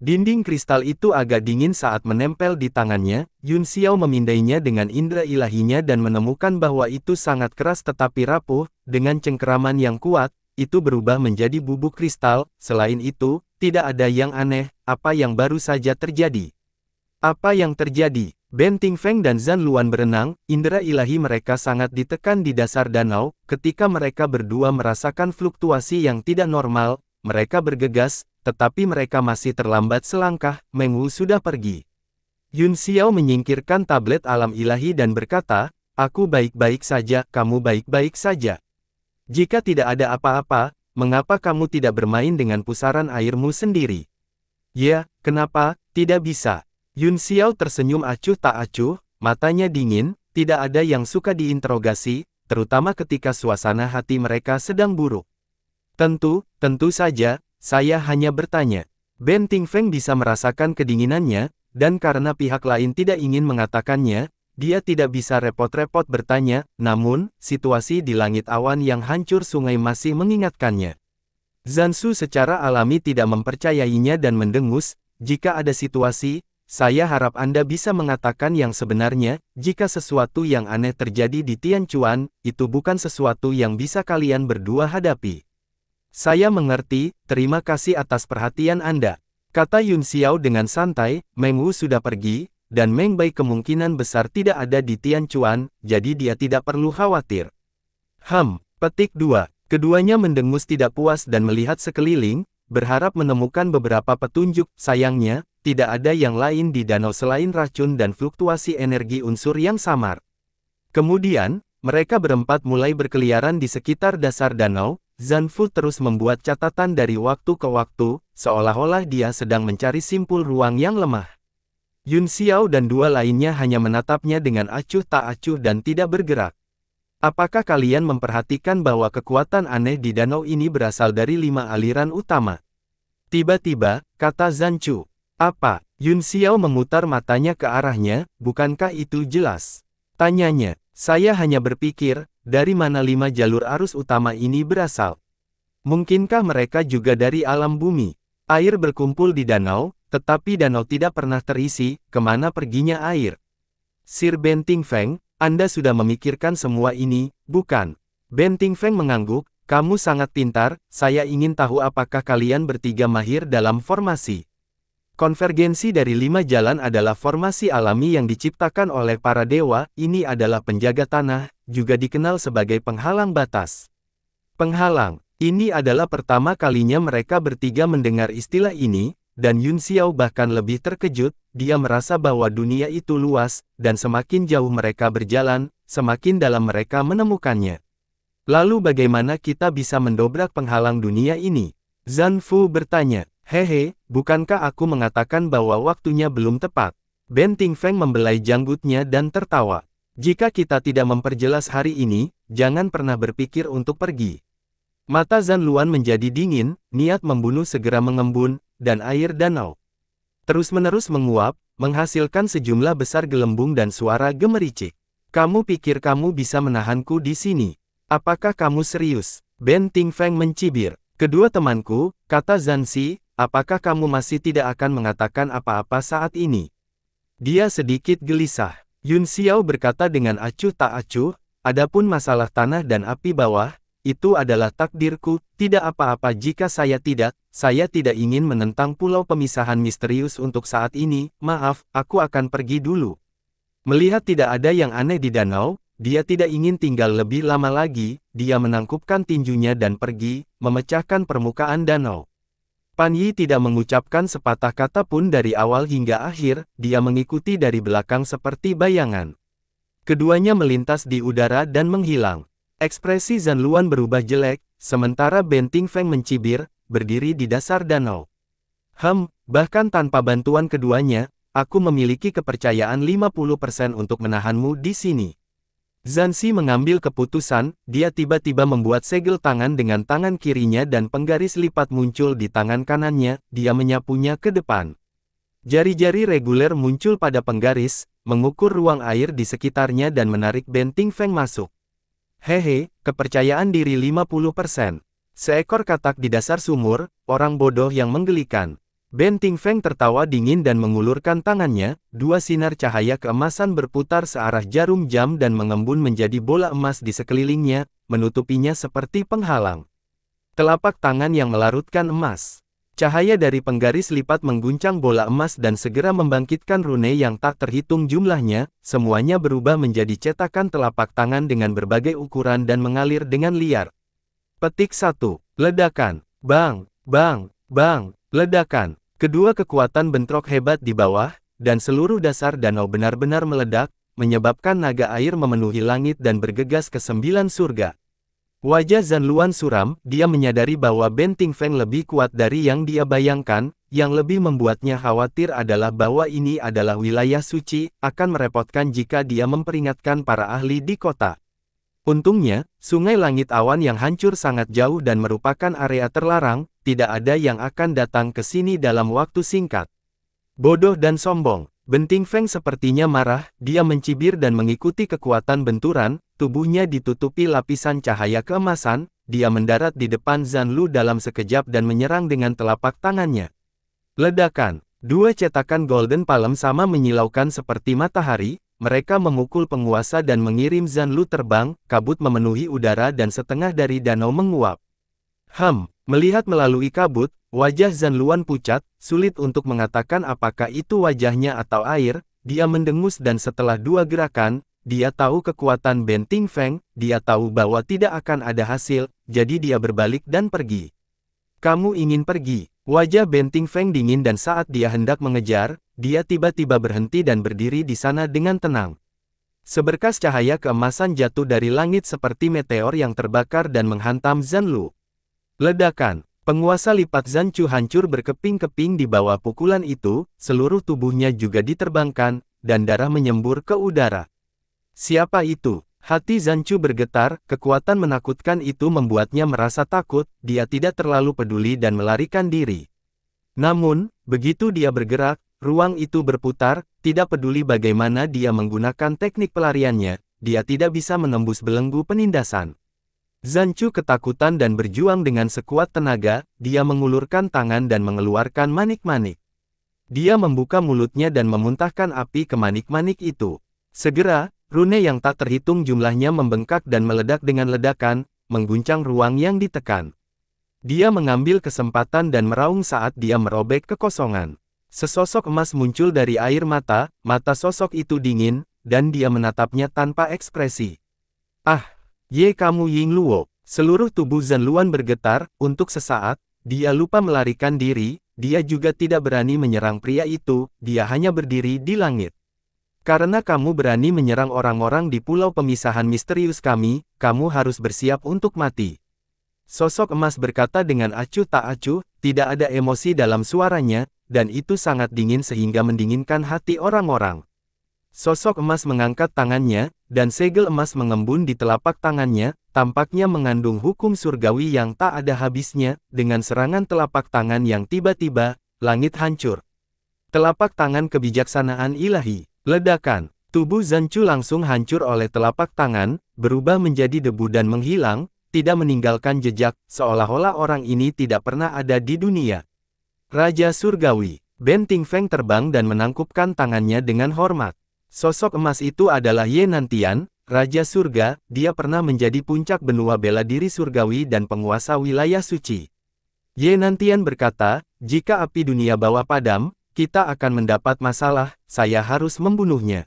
Dinding kristal itu agak dingin saat menempel di tangannya, Yun Xiao memindainya dengan indera ilahinya dan menemukan bahwa itu sangat keras tetapi rapuh, dengan cengkeraman yang kuat, itu berubah menjadi bubuk kristal, selain itu, tidak ada yang aneh, apa yang baru saja terjadi. Apa yang terjadi? Ben Tingfeng dan Zhan Luan berenang, indera ilahi mereka sangat ditekan di dasar danau, ketika mereka berdua merasakan fluktuasi yang tidak normal, mereka bergegas, tetapi mereka masih terlambat selangkah, Meng Wu sudah pergi. Yun Xiao menyingkirkan tablet alam ilahi dan berkata, aku baik-baik saja, kamu baik-baik saja. Jika tidak ada apa-apa, mengapa kamu tidak bermain dengan pusaran airmu sendiri? Ya, kenapa, tidak bisa. Yun Xiao tersenyum acuh tak acuh, matanya dingin, tidak ada yang suka diinterogasi, terutama ketika suasana hati mereka sedang buruk. Tentu saja, saya hanya bertanya. Ben Tingfeng bisa merasakan kedinginannya, dan karena pihak lain tidak ingin mengatakannya, dia tidak bisa repot-repot bertanya, namun, situasi di langit awan yang hancur sungai masih mengingatkannya. Zansu secara alami tidak mempercayainya dan mendengus, jika ada situasi, saya harap Anda bisa mengatakan yang sebenarnya, jika sesuatu yang aneh terjadi di Tianquan, itu bukan sesuatu yang bisa kalian berdua hadapi. Saya mengerti, terima kasih atas perhatian Anda. Kata Yun Xiao dengan santai, Meng Wu sudah pergi, dan Meng Bai kemungkinan besar tidak ada di Tianquan, jadi dia tidak perlu khawatir. Petik 2. Keduanya mendengus tidak puas dan melihat sekeliling, berharap menemukan beberapa petunjuk. Sayangnya, tidak ada yang lain di danau selain racun dan fluktuasi energi unsur yang samar. Kemudian, mereka berempat mulai berkeliaran di sekitar dasar danau. Zanfu terus membuat catatan dari waktu ke waktu, seolah-olah dia sedang mencari simpul ruang yang lemah. Yun Xiao dan dua lainnya hanya menatapnya dengan acuh tak acuh dan tidak bergerak. Apakah kalian memperhatikan bahwa kekuatan aneh di danau ini berasal dari 5 aliran utama? Tiba-tiba, kata Zanchu. Apa? Yun Xiao memutar matanya ke arahnya, bukankah itu jelas? Tanyanya. Saya hanya berpikir, dari mana 5 jalur arus utama ini berasal? Mungkinkah mereka juga dari alam bumi? Air berkumpul di danau, tetapi danau tidak pernah terisi, kemana perginya air? Sir Ben Tingfeng, Anda sudah memikirkan semua ini, bukan? Ben Tingfeng mengangguk, kamu sangat pintar, saya ingin tahu apakah kalian bertiga mahir dalam formasi. Konvergensi dari 5 jalan adalah formasi alami yang diciptakan oleh para dewa, ini adalah penjaga tanah, juga dikenal sebagai penghalang batas. Penghalang, ini adalah pertama kalinya mereka bertiga mendengar istilah ini, dan Yun Xiao bahkan lebih terkejut, dia merasa bahwa dunia itu luas, dan semakin jauh mereka berjalan, semakin dalam mereka menemukannya. Lalu bagaimana kita bisa mendobrak penghalang dunia ini? Zanfu bertanya. Hehe, bukankah aku mengatakan bahwa waktunya belum tepat? Ben Tingfeng membelai janggutnya dan tertawa. Jika kita tidak memperjelas hari ini, jangan pernah berpikir untuk pergi. Mata Zan Luan menjadi dingin, niat membunuh segera mengembun, dan air danau terus-menerus menguap, menghasilkan sejumlah besar gelembung dan suara gemericik. Kamu pikir kamu bisa menahanku di sini? Apakah kamu serius? Ben Tingfeng mencibir. Kedua temanku, kata Zansi, apakah kamu masih tidak akan mengatakan apa-apa saat ini? Dia sedikit gelisah. Yun Xiao berkata dengan acuh tak acuh, adapun masalah tanah dan api bawah, itu adalah takdirku, tidak apa-apa jika saya tidak ingin menentang pulau pemisahan misterius untuk saat ini, maaf, aku akan pergi dulu. Melihat tidak ada yang aneh di danau, dia tidak ingin tinggal lebih lama lagi, dia menangkupkan tinjunya dan pergi, memecahkan permukaan danau. Pan Yi tidak mengucapkan sepatah kata pun dari awal hingga akhir, dia mengikuti dari belakang seperti bayangan. Keduanya melintas di udara dan menghilang. Ekspresi Zan Luan berubah jelek, sementara Ben Tingfeng mencibir, berdiri di dasar danau. Bahkan tanpa bantuan keduanya, aku memiliki kepercayaan 50% untuk menahanmu di sini. Zansi mengambil keputusan, dia tiba-tiba membuat segel tangan dengan tangan kirinya dan penggaris lipat muncul di tangan kanannya, dia menyapunya ke depan. Jari-jari reguler muncul pada penggaris, mengukur ruang air di sekitarnya dan menarik Ben Tingfeng masuk. Hehe, kepercayaan diri 50%. Seekor katak di dasar sumur, orang bodoh yang menggelikan. Ben Tingfeng tertawa dingin dan mengulurkan tangannya, dua sinar cahaya keemasan berputar searah jarum jam dan mengembun menjadi bola emas di sekelilingnya, menutupinya seperti penghalang. Telapak tangan yang melarutkan emas. Cahaya dari penggaris lipat mengguncang bola emas dan segera membangkitkan rune yang tak terhitung jumlahnya, semuanya berubah menjadi cetakan telapak tangan dengan berbagai ukuran dan mengalir dengan liar. Petik 1. Ledakan. Bang, bang, bang. Ledakan. Kedua kekuatan bentrok hebat di bawah, dan seluruh dasar danau benar-benar meledak, menyebabkan naga air memenuhi langit dan bergegas ke 9 surga. Wajah Zanluan suram, dia menyadari bahwa Benting Feng lebih kuat dari yang dia bayangkan, yang lebih membuatnya khawatir adalah bahwa ini adalah wilayah suci, akan merepotkan jika dia memperingatkan para ahli di kota. Untungnya, sungai langit awan yang hancur sangat jauh dan merupakan area terlarang, tidak ada yang akan datang ke sini dalam waktu singkat. Bodoh dan sombong. Benting Feng sepertinya marah, dia mencibir dan mengikuti kekuatan benturan, tubuhnya ditutupi lapisan cahaya keemasan, dia mendarat di depan Zanlu dalam sekejap dan menyerang dengan telapak tangannya. Ledakan. Dua cetakan Golden Palm sama menyilaukan seperti matahari, mereka memukul penguasa dan mengirim Zanlu terbang, kabut memenuhi udara dan setengah dari danau menguap. Melihat melalui kabut, wajah Zanluan pucat, sulit untuk mengatakan apakah itu wajahnya atau air, dia mendengus dan setelah dua gerakan, dia tahu kekuatan Benting Feng, dia tahu bahwa tidak akan ada hasil, jadi dia berbalik dan pergi. Kamu ingin pergi? Wajah Benting Feng dingin dan saat dia hendak mengejar, dia tiba-tiba berhenti dan berdiri di sana dengan tenang. Seberkas cahaya keemasan jatuh dari langit seperti meteor yang terbakar dan menghantam Zanlu. Ledakan. Penguasa lipat Zancu hancur berkeping-keping di bawah pukulan itu, seluruh tubuhnya juga diterbangkan, dan darah menyembur ke udara. Siapa itu? Hati Zancu bergetar, kekuatan menakutkan itu membuatnya merasa takut, dia tidak terlalu peduli dan melarikan diri. Namun, begitu dia bergerak, ruang itu berputar, tidak peduli bagaimana dia menggunakan teknik pelariannya, dia tidak bisa menembus belenggu penindasan. Zancu ketakutan dan berjuang dengan sekuat tenaga, dia mengulurkan tangan dan mengeluarkan manik-manik. Dia membuka mulutnya dan memuntahkan api ke manik-manik itu. Segera, rune yang tak terhitung jumlahnya membengkak dan meledak dengan ledakan, mengguncang ruang yang ditekan. Dia mengambil kesempatan dan meraung saat dia merobek kekosongan. Sesosok emas muncul dari air mata, mata sosok itu dingin, dan dia menatapnya tanpa ekspresi. Ye kamu Ying Luo. Seluruh tubuh Zanluan bergetar, untuk sesaat, dia lupa melarikan diri, dia juga tidak berani menyerang pria itu, dia hanya berdiri di langit. Karena kamu berani menyerang orang-orang di pulau pemisahan misterius kami, kamu harus bersiap untuk mati. Sosok emas berkata dengan acuh tak acuh, tidak ada emosi dalam suaranya, dan itu sangat dingin sehingga mendinginkan hati orang-orang. Sosok emas mengangkat tangannya, dan segel emas mengembun di telapak tangannya, tampaknya mengandung hukum surgawi yang tak ada habisnya, dengan serangan telapak tangan yang tiba-tiba, langit hancur. Telapak tangan kebijaksanaan ilahi. Ledakan. Tubuh Zancu langsung hancur oleh telapak tangan, berubah menjadi debu dan menghilang, tidak meninggalkan jejak, seolah-olah orang ini tidak pernah ada di dunia. Raja Surgawi. Benting Feng terbang dan menangkupkan tangannya dengan hormat. Sosok emas itu adalah Ye Nantian, Raja Surga, dia pernah menjadi puncak benua bela diri surgawi dan penguasa wilayah suci. Ye Nantian berkata, jika api dunia bawah padam, kita akan mendapat masalah, saya harus membunuhnya.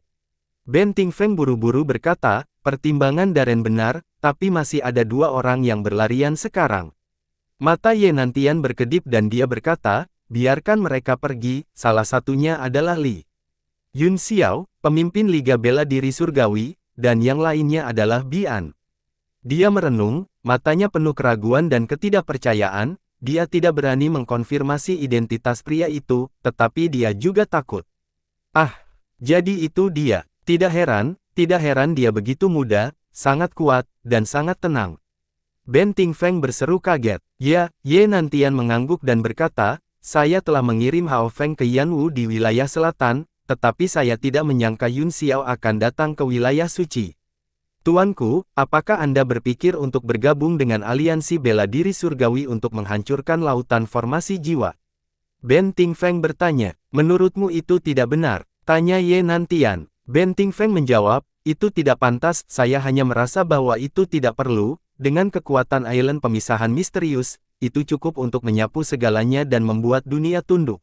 Benting Feng buru-buru berkata, pertimbangan Darren benar, tapi masih ada dua orang yang berlarian sekarang. Mata Ye Nantian berkedip dan dia berkata, biarkan mereka pergi, salah satunya adalah Li Yun Xiao, pemimpin Liga Bela Diri Surgawi, dan yang lainnya adalah Bian. Dia merenung, matanya penuh keraguan dan ketidakpercayaan, dia tidak berani mengkonfirmasi identitas pria itu, tetapi dia juga takut. Jadi itu dia. Tidak heran dia begitu muda, sangat kuat, dan sangat tenang. Benting Feng berseru kaget. Ye Nantian mengangguk dan berkata, saya telah mengirim Hao Feng ke Yanwu di wilayah selatan, tetapi saya tidak menyangka Yun Xiao akan datang ke wilayah suci. Tuanku, apakah Anda berpikir untuk bergabung dengan aliansi bela diri surgawi untuk menghancurkan lautan formasi jiwa? Benting Feng bertanya, menurutmu itu tidak benar? Tanya Ye Nantian. Benting Feng menjawab, itu tidak pantas, saya hanya merasa bahwa itu tidak perlu, dengan kekuatan island pemisahan misterius, itu cukup untuk menyapu segalanya dan membuat dunia tunduk.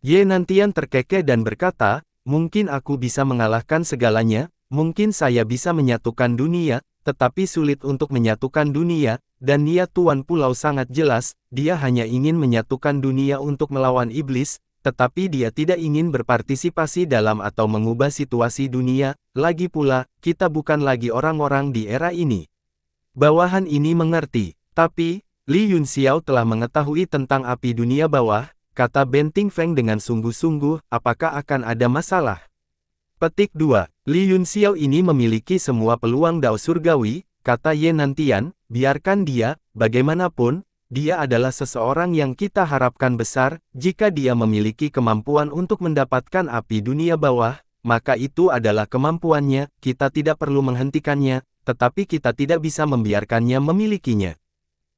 Ye Nantian terkekeh dan berkata, mungkin aku bisa mengalahkan segalanya, mungkin saya bisa menyatukan dunia, tetapi sulit untuk menyatukan dunia, dan niat Tuan Pulau sangat jelas, dia hanya ingin menyatukan dunia untuk melawan iblis, tetapi dia tidak ingin berpartisipasi dalam atau mengubah situasi dunia, lagi pula, kita bukan lagi orang-orang di era ini. Bawahan ini mengerti, tapi, Li Yunxiao telah mengetahui tentang api dunia bawah, kata Benting Feng dengan sungguh-sungguh, apakah akan ada masalah? Petik 2. Li Yunxiao ini memiliki semua peluang dao surgawi, kata Ye Nantian, biarkan dia, bagaimanapun, dia adalah seseorang yang kita harapkan besar, jika dia memiliki kemampuan untuk mendapatkan api dunia bawah, maka itu adalah kemampuannya, kita tidak perlu menghentikannya, tetapi kita tidak bisa membiarkannya memilikinya.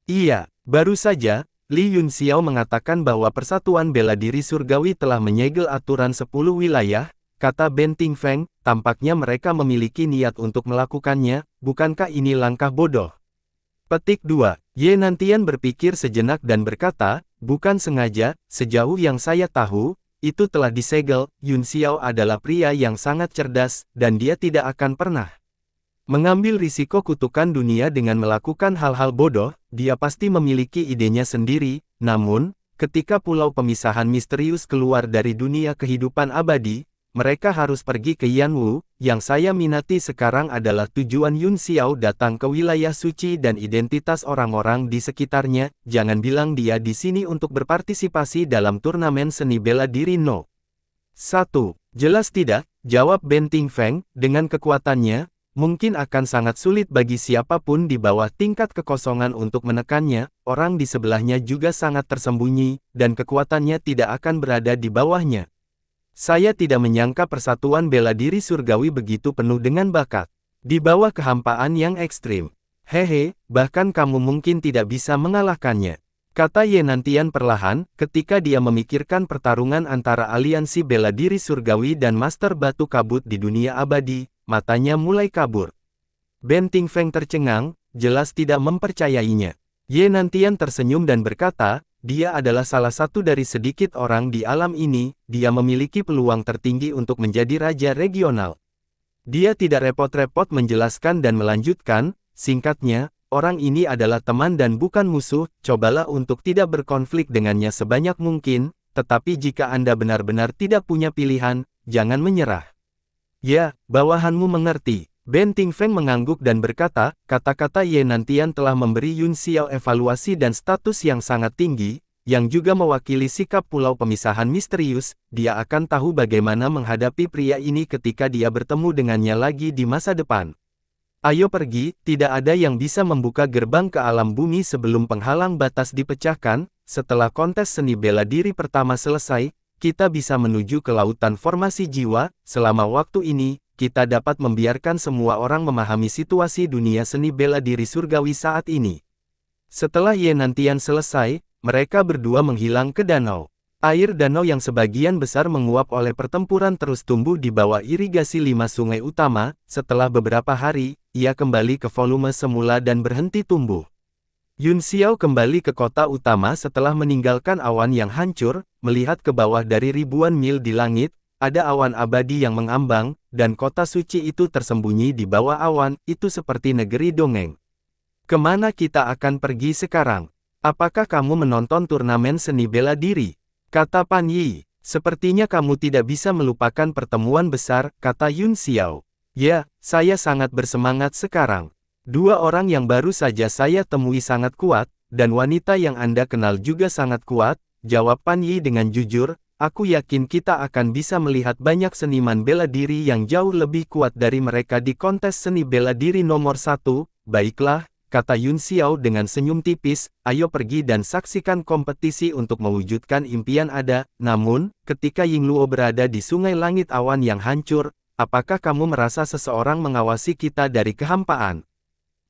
Iya, baru saja, Li Yunxiao mengatakan bahwa Persatuan Bela Diri Surgawi telah menyegel aturan 10 wilayah, kata Benting Feng, tampaknya mereka memiliki niat untuk melakukannya, bukankah ini langkah bodoh? Petik 2. Ye Nantian berpikir sejenak dan berkata, bukan sengaja, sejauh yang saya tahu, itu telah disegel. Yunxiao adalah pria yang sangat cerdas, dan dia tidak akan pernah mengambil risiko kutukan dunia dengan melakukan hal-hal bodoh. Dia pasti memiliki idenya sendiri, namun, ketika pulau pemisahan misterius keluar dari dunia kehidupan abadi, mereka harus pergi ke Yanwu. Yang saya minati sekarang adalah tujuan Yunxiao datang ke wilayah suci dan identitas orang-orang di sekitarnya. Jangan bilang dia di sini untuk berpartisipasi dalam turnamen seni bela diri no. 1. Jelas tidak, jawab Benting Feng, dengan kekuatannya, mungkin akan sangat sulit bagi siapapun di bawah tingkat kekosongan untuk menekannya, orang di sebelahnya juga sangat tersembunyi, dan kekuatannya tidak akan berada di bawahnya. Saya tidak menyangka Persatuan Bela Diri Surgawi begitu penuh dengan bakat. Di bawah kehampaan yang ekstrim. Hehe, bahkan kamu mungkin tidak bisa mengalahkannya. Kata Ye Nantian perlahan, ketika dia memikirkan pertarungan antara aliansi bela diri surgawi dan Master Batu Kabut di dunia abadi, matanya mulai kabur. Benting Feng tercengang, jelas tidak mempercayainya. Ye Nantian tersenyum dan berkata, dia adalah salah satu dari sedikit orang di alam ini, dia memiliki peluang tertinggi untuk menjadi raja regional. Dia tidak repot-repot menjelaskan dan melanjutkan, singkatnya, orang ini adalah teman dan bukan musuh, cobalah untuk tidak berkonflik dengannya sebanyak mungkin, tetapi jika Anda benar-benar tidak punya pilihan, jangan menyerah. Ya, bawahanmu mengerti. Benting Feng mengangguk dan berkata, kata-kata Ye Nantian telah memberi Yunxiao evaluasi dan status yang sangat tinggi, yang juga mewakili sikap pulau pemisahan misterius, dia akan tahu bagaimana menghadapi pria ini ketika dia bertemu dengannya lagi di masa depan. Ayo pergi, tidak ada yang bisa membuka gerbang ke alam bumi sebelum penghalang batas dipecahkan. Setelah kontes seni bela diri pertama selesai, kita bisa menuju ke lautan formasi jiwa. Selama waktu ini, kita dapat membiarkan semua orang memahami situasi dunia seni bela diri surgawi saat ini. Setelah Ye Nantian selesai, mereka berdua menghilang ke danau. Air danau yang sebagian besar menguap oleh pertempuran terus tumbuh di bawah irigasi 5 sungai utama. Setelah beberapa hari, ia kembali ke volume semula dan berhenti tumbuh. Yunxiao kembali ke kota utama setelah meninggalkan awan yang hancur, melihat ke bawah dari ribuan mil di langit, ada awan abadi yang mengambang, dan kota suci itu tersembunyi di bawah awan, itu seperti negeri dongeng. Kemana kita akan pergi sekarang? Apakah kamu menonton turnamen seni bela diri? Kata Pan Yi, sepertinya kamu tidak bisa melupakan pertemuan besar, kata Yunxiao. Ya, saya sangat bersemangat sekarang. Dua orang yang baru saja saya temui sangat kuat, dan wanita yang Anda kenal juga sangat kuat, jawab Pan Yi dengan jujur, aku yakin kita akan bisa melihat banyak seniman bela diri yang jauh lebih kuat dari mereka di kontes seni bela diri nomor 1, baiklah, kata Yunxiao dengan senyum tipis, ayo pergi dan saksikan kompetisi untuk mewujudkan impian ada. Namun, ketika Yingluo berada di sungai langit awan yang hancur, apakah kamu merasa seseorang mengawasi kita dari kehampaan?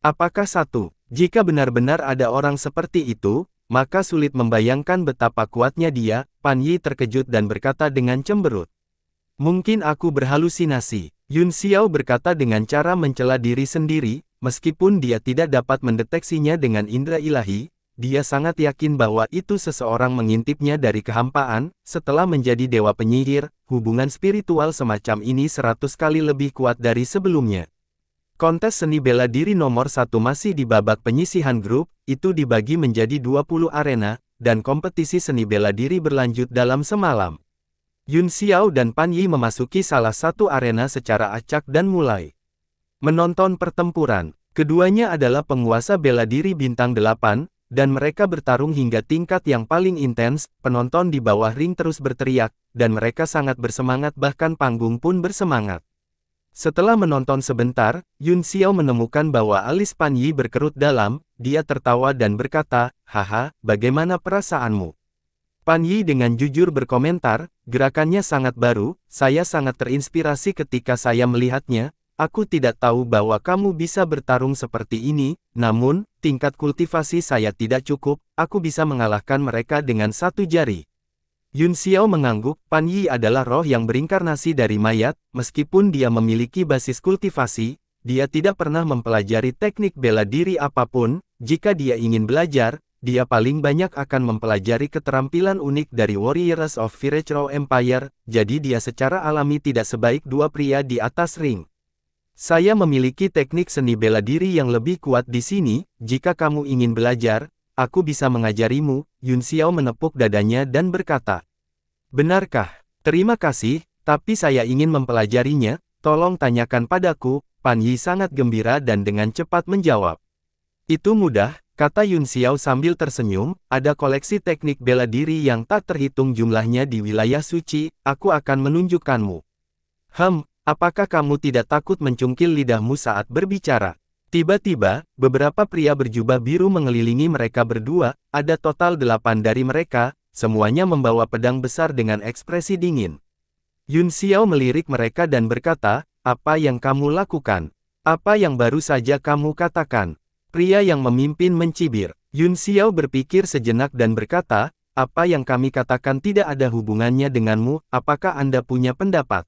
Apakah satu? Jika benar-benar ada orang seperti itu, maka sulit membayangkan betapa kuatnya dia. Pan Yi terkejut dan berkata dengan cemberut. Mungkin aku berhalusinasi. Yunxiao berkata dengan cara mencela diri sendiri. Meskipun dia tidak dapat mendeteksinya dengan indera ilahi, dia sangat yakin bahwa itu seseorang mengintipnya dari kehampaan. Setelah menjadi dewa penyihir, hubungan spiritual semacam ini 100 kali lebih kuat dari sebelumnya. Kontes seni bela diri nomor 1 masih di babak penyisihan grup, itu dibagi menjadi 20 arena, dan kompetisi seni bela diri berlanjut dalam semalam. Yunxiao dan Pan Yi memasuki salah satu arena secara acak dan mulai menonton pertempuran. Keduanya adalah penguasa bela diri bintang 8, dan mereka bertarung hingga tingkat yang paling intens. Penonton di bawah ring terus berteriak, dan mereka sangat bersemangat, bahkan panggung pun bersemangat. Setelah menonton sebentar, Yun Xiao menemukan bahwa alis Pan Yi berkerut dalam. Dia tertawa dan berkata, "Haha, bagaimana perasaanmu?" Pan Yi dengan jujur berkomentar, "Gerakannya sangat baru, saya sangat terinspirasi ketika saya melihatnya. Aku tidak tahu bahwa kamu bisa bertarung seperti ini, namun, tingkat kultivasi saya tidak cukup, aku bisa mengalahkan mereka dengan satu jari." Yun Xiao mengangguk. Pan Yi adalah roh yang berinkarnasi dari mayat. Meskipun dia memiliki basis kultivasi, dia tidak pernah mempelajari teknik bela diri apapun. Jika dia ingin belajar, dia paling banyak akan mempelajari keterampilan unik dari Warriors of Virtual Empire, jadi dia secara alami tidak sebaik dua pria di atas ring. "Saya memiliki teknik seni bela diri yang lebih kuat di sini, jika kamu ingin belajar, aku bisa mengajarimu." Yun Xiao menepuk dadanya dan berkata, "Benarkah? Terima kasih, tapi saya ingin mempelajarinya, tolong tanyakan padaku." Pan Yi sangat gembira dan dengan cepat menjawab. "Itu mudah," kata Yun Xiao sambil tersenyum, "ada koleksi teknik bela diri yang tak terhitung jumlahnya di wilayah suci, aku akan menunjukkanmu." Apakah kamu tidak takut mencungkil lidahmu saat berbicara?" Tiba-tiba, beberapa pria berjubah biru mengelilingi mereka berdua. Ada total 8 dari mereka, semuanya membawa pedang besar dengan ekspresi dingin. Yun Xiao melirik mereka dan berkata, "Apa yang kamu lakukan? Apa yang baru saja kamu katakan?" Pria yang memimpin mencibir. Yun Xiao berpikir sejenak dan berkata, "Apa yang kami katakan tidak ada hubungannya denganmu, apakah Anda punya pendapat?"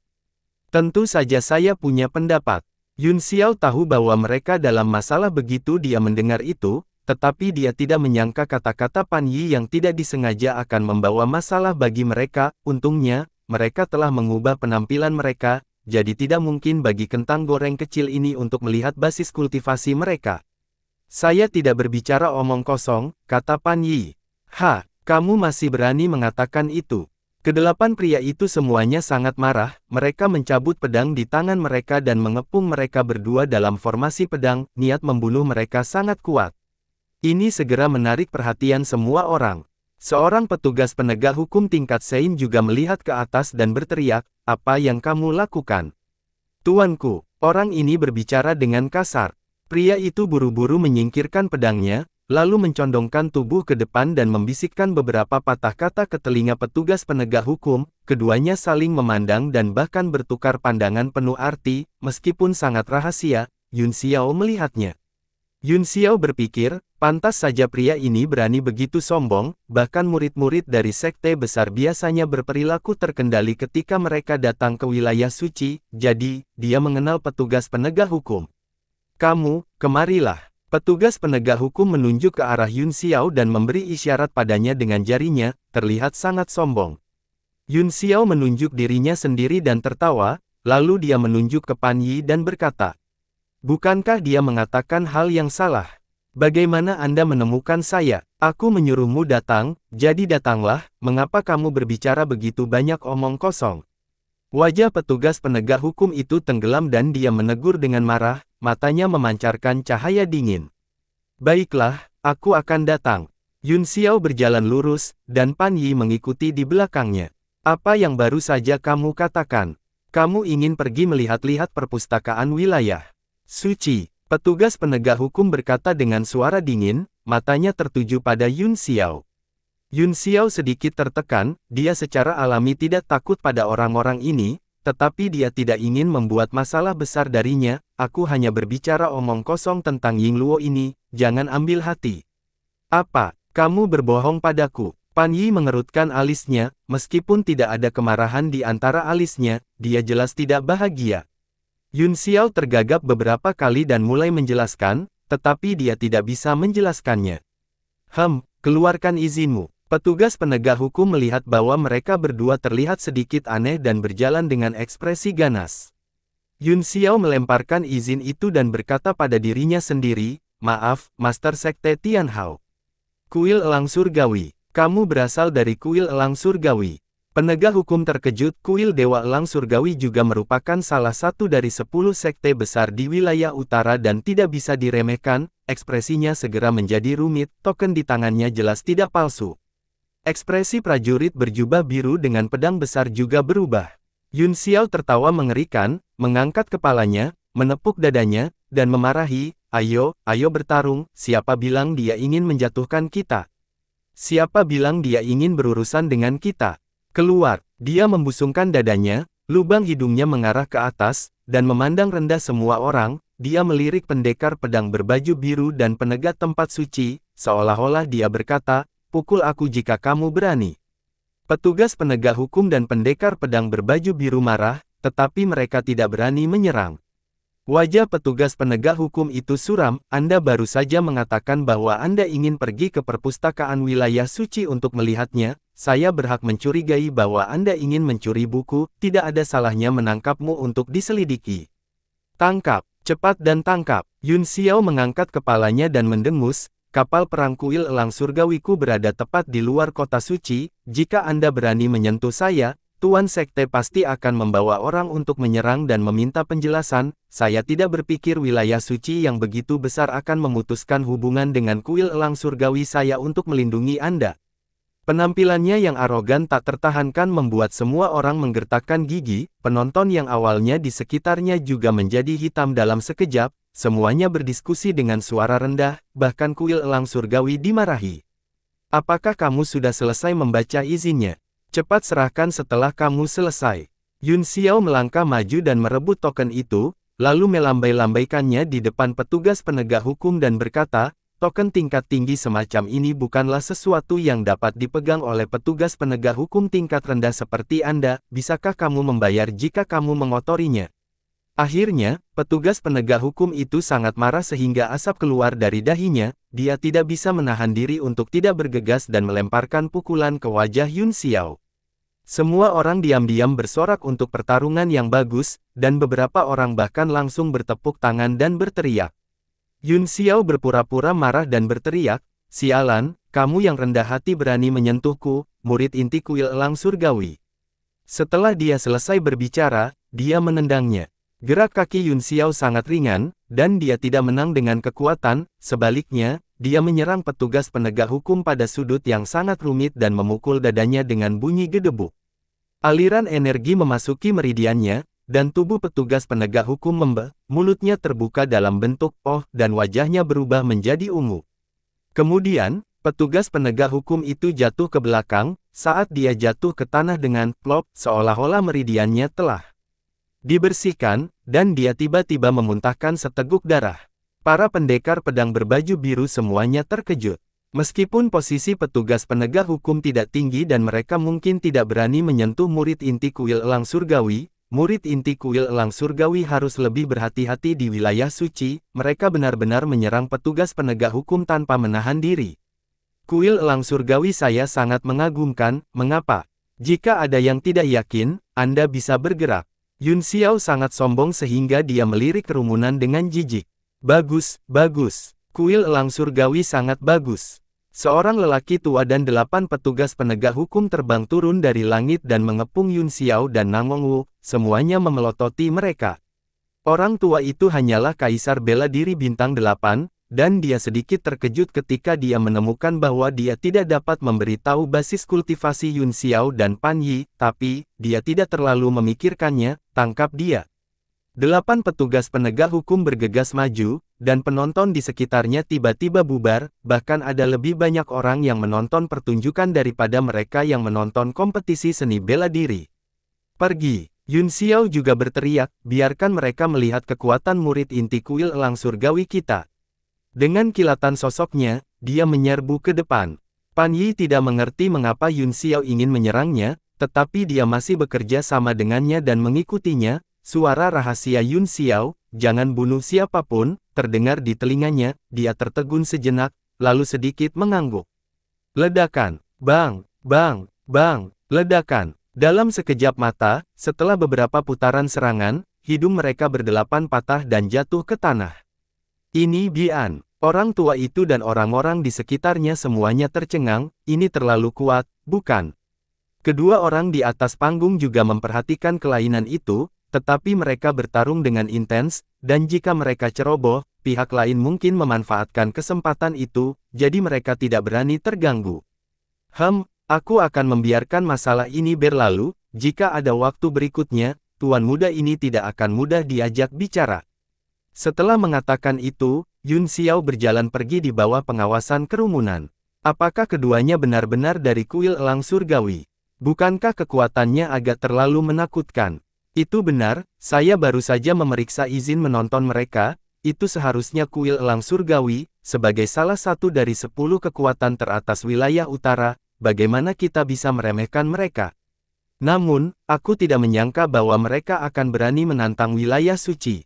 "Tentu saja saya punya pendapat." Yun Xiao tahu bahwa mereka dalam masalah begitu dia mendengar itu, tetapi dia tidak menyangka kata-kata Pan Yi yang tidak disengaja akan membawa masalah bagi mereka. Untungnya, mereka telah mengubah penampilan mereka, jadi tidak mungkin bagi kentang goreng kecil ini untuk melihat basis kultivasi mereka. "Saya tidak berbicara omong kosong," kata Pan Yi. Kamu masih berani mengatakan itu?" Kedelapan pria itu semuanya sangat marah. Mereka mencabut pedang di tangan mereka dan mengepung mereka berdua dalam formasi pedang. Niat membunuh mereka sangat kuat. Ini segera menarik perhatian semua orang. Seorang petugas penegak hukum tingkat Sein juga melihat ke atas dan berteriak, "Apa yang kamu lakukan?" "Tuanku, orang ini berbicara dengan kasar." Pria itu buru-buru menyingkirkan pedangnya, lalu mencondongkan tubuh ke depan dan membisikkan beberapa patah kata ke telinga petugas penegak hukum. Keduanya saling memandang dan bahkan bertukar pandangan penuh arti. Meskipun sangat rahasia, Yun Xiao melihatnya. Yun Xiao berpikir, pantas saja pria ini berani begitu sombong. Bahkan murid-murid dari sekte besar biasanya berperilaku terkendali ketika mereka datang ke wilayah suci. Jadi, dia mengenal petugas penegak hukum. "Kamu, kemarilah." Petugas penegak hukum menunjuk ke arah Yun Xiao dan memberi isyarat padanya dengan jarinya, terlihat sangat sombong. Yun Xiao menunjuk dirinya sendiri dan tertawa, lalu dia menunjuk ke Pan Yi dan berkata, "Bukankah dia mengatakan hal yang salah? Bagaimana Anda menemukan saya? Aku menyuruhmu datang, jadi datanglah. Mengapa kamu berbicara begitu banyak omong kosong?" Wajah petugas penegak hukum itu tenggelam dan dia menegur dengan marah, matanya memancarkan cahaya dingin. "Baiklah, aku akan datang." Yun Xiao berjalan lurus, dan Pan Yi mengikuti di belakangnya. "Apa yang baru saja kamu katakan? Kamu ingin pergi melihat-lihat perpustakaan wilayah suci?" Petugas penegak hukum berkata dengan suara dingin, matanya tertuju pada Yun Xiao. Yun Xiao sedikit tertekan, dia secara alami tidak takut pada orang-orang ini, tetapi dia tidak ingin membuat masalah besar darinya. "Aku hanya berbicara omong kosong tentang Ying Luo ini, jangan ambil hati." "Apa, kamu berbohong padaku?" Pan Yi mengerutkan alisnya, meskipun tidak ada kemarahan di antara alisnya, dia jelas tidak bahagia. Yun Xiao tergagap beberapa kali dan mulai menjelaskan, tetapi dia tidak bisa menjelaskannya. Keluarkan izinmu." Petugas penegak hukum melihat bahwa mereka berdua terlihat sedikit aneh dan berjalan dengan ekspresi ganas. Yun Xiao melemparkan izin itu dan berkata pada dirinya sendiri, "Maaf, Master Sekte Tianhao. Kuil Elang Surgawi. Kamu berasal dari Kuil Elang Surgawi." Penegak hukum terkejut. Kuil Dewa Elang Surgawi juga merupakan salah satu dari 10 sekte besar di wilayah utara dan tidak bisa diremehkan. Ekspresinya segera menjadi rumit, token di tangannya jelas tidak palsu. Ekspresi prajurit berjubah biru dengan pedang besar juga berubah. Yun Xiao tertawa mengerikan, mengangkat kepalanya, menepuk dadanya, dan memarahi, ayo bertarung, siapa bilang dia ingin menjatuhkan kita? Siapa bilang dia ingin berurusan dengan kita? Keluar, dia membusungkan dadanya, lubang hidungnya mengarah ke atas, dan memandang rendah semua orang. Dia melirik pendekar pedang berbaju biru dan penegak tempat suci, seolah-olah dia berkata, pukul aku jika kamu berani. Petugas penegak hukum dan pendekar pedang berbaju biru marah, tetapi mereka tidak berani menyerang. Wajah petugas penegak hukum itu suram. Anda baru saja mengatakan bahwa Anda ingin pergi ke perpustakaan wilayah suci untuk melihatnya. Saya berhak mencurigai bahwa Anda ingin mencuri buku. Tidak ada salahnya menangkapmu untuk diselidiki. Tangkap, cepat dan tangkap. Yun Xiao mengangkat kepalanya dan mendengus. Kapal perang kuil Elang Surgawiku berada tepat di luar kota suci. Jika Anda berani menyentuh saya, Tuan Sekte pasti akan membawa orang untuk menyerang dan meminta penjelasan. Saya tidak berpikir wilayah suci yang begitu besar akan memutuskan hubungan dengan kuil Elang Surgawi saya untuk melindungi Anda. Penampilannya yang arogan tak tertahankan membuat semua orang menggertakkan gigi. Penonton yang awalnya di sekitarnya juga menjadi hitam dalam sekejap. Semuanya berdiskusi dengan suara rendah, bahkan kuil Elang Surgawi dimarahi. Apakah kamu sudah selesai membaca izinnya? Cepat serahkan setelah kamu selesai. Yun Xiao melangkah maju dan merebut token itu, lalu melambai-lambaikannya di depan petugas penegak hukum dan berkata, token tingkat tinggi semacam ini bukanlah sesuatu yang dapat dipegang oleh petugas penegak hukum tingkat rendah seperti Anda. Bisakah kamu membayar jika kamu mengotorinya? Akhirnya, petugas penegak hukum itu sangat marah sehingga asap keluar dari dahinya. Dia tidak bisa menahan diri untuk tidak bergegas dan melemparkan pukulan ke wajah Yun Xiao. Semua orang diam-diam bersorak untuk pertarungan yang bagus, dan beberapa orang bahkan langsung bertepuk tangan dan berteriak. Yun Xiao berpura-pura marah dan berteriak, sialan, kamu yang rendah hati berani menyentuhku, murid inti kuil Elang Surgawi. Setelah dia selesai berbicara, dia menendangnya. Gerak kaki Yun Xiao sangat ringan, dan dia tidak menang dengan kekuatan. Sebaliknya, dia menyerang petugas penegak hukum pada sudut yang sangat rumit dan memukul dadanya dengan bunyi gedebuk. Aliran energi memasuki meridiannya, dan tubuh petugas penegak hukum mulutnya terbuka dalam bentuk "oh" dan wajahnya berubah menjadi ungu. Kemudian, petugas penegak hukum itu jatuh ke belakang. Saat dia jatuh ke tanah dengan plop, seolah-olah meridiannya telah dibersihkan, dan dia tiba-tiba memuntahkan seteguk darah. Para pendekar pedang berbaju biru semuanya terkejut. Meskipun posisi petugas penegak hukum tidak tinggi dan mereka mungkin tidak berani menyentuh murid inti kuil Elang Surgawi, murid inti kuil Elang Surgawi harus lebih berhati-hati di wilayah suci. Mereka benar-benar menyerang petugas penegak hukum tanpa menahan diri. Kuil Elang Surgawi saya sangat mengagumkan. Mengapa? Jika ada yang tidak yakin, Anda bisa bergerak. Yun Xiao sangat sombong sehingga dia melirik kerumunan dengan jijik. Bagus, bagus. Kuil Elang Surgawi sangat bagus. Seorang lelaki tua dan 8 petugas penegak hukum terbang turun dari langit dan mengepung Yun Xiao dan Nangong Wu, semuanya memelototi mereka. Orang tua itu hanyalah Kaisar Bela Diri Bintang 8, dan dia sedikit terkejut ketika dia menemukan bahwa dia tidak dapat memberitahu basis kultivasi Yun Xiao dan Pan Yi, tapi dia tidak terlalu memikirkannya. Tangkap dia. 8 petugas penegak hukum bergegas maju, dan penonton di sekitarnya tiba-tiba bubar. Bahkan ada lebih banyak orang yang menonton pertunjukan daripada mereka yang menonton kompetisi seni bela diri. Pergi. Yun Xiao juga berteriak, biarkan mereka melihat kekuatan murid inti kuil Elang Surgawi kita. Dengan kilatan sosoknya, dia menyerbu ke depan. Pan Yi tidak mengerti mengapa Yun Xiao ingin menyerangnya, tetapi dia masih bekerja sama dengannya dan mengikutinya. Suara rahasia Yun Xiao, jangan bunuh siapapun, terdengar di telinganya. Dia tertegun sejenak, lalu sedikit mengangguk. Ledakan, bang, bang, bang, ledakan. Dalam sekejap mata, setelah beberapa putaran serangan, hidung mereka berdelapan patah dan jatuh ke tanah. Ini Bian. Orang tua itu dan orang-orang di sekitarnya semuanya tercengang. Ini terlalu kuat, bukan? Kedua orang di atas panggung juga memperhatikan kelainan itu, tetapi mereka bertarung dengan intens, dan jika mereka ceroboh, pihak lain mungkin memanfaatkan kesempatan itu, jadi mereka tidak berani terganggu. Aku akan membiarkan masalah ini berlalu, jika ada waktu berikutnya, tuan muda ini tidak akan mudah diajak bicara. Setelah mengatakan itu, Yun Xiao berjalan pergi di bawah pengawasan kerumunan. Apakah keduanya benar-benar dari kuil elang surgawi? Bukankah kekuatannya agak terlalu menakutkan? Itu benar, saya baru saja memeriksa izin menonton mereka, itu seharusnya kuil elang surgawi, sebagai salah satu dari 10 kekuatan teratas wilayah utara, bagaimana kita bisa meremehkan mereka? Namun, aku tidak menyangka bahwa mereka akan berani menantang wilayah suci.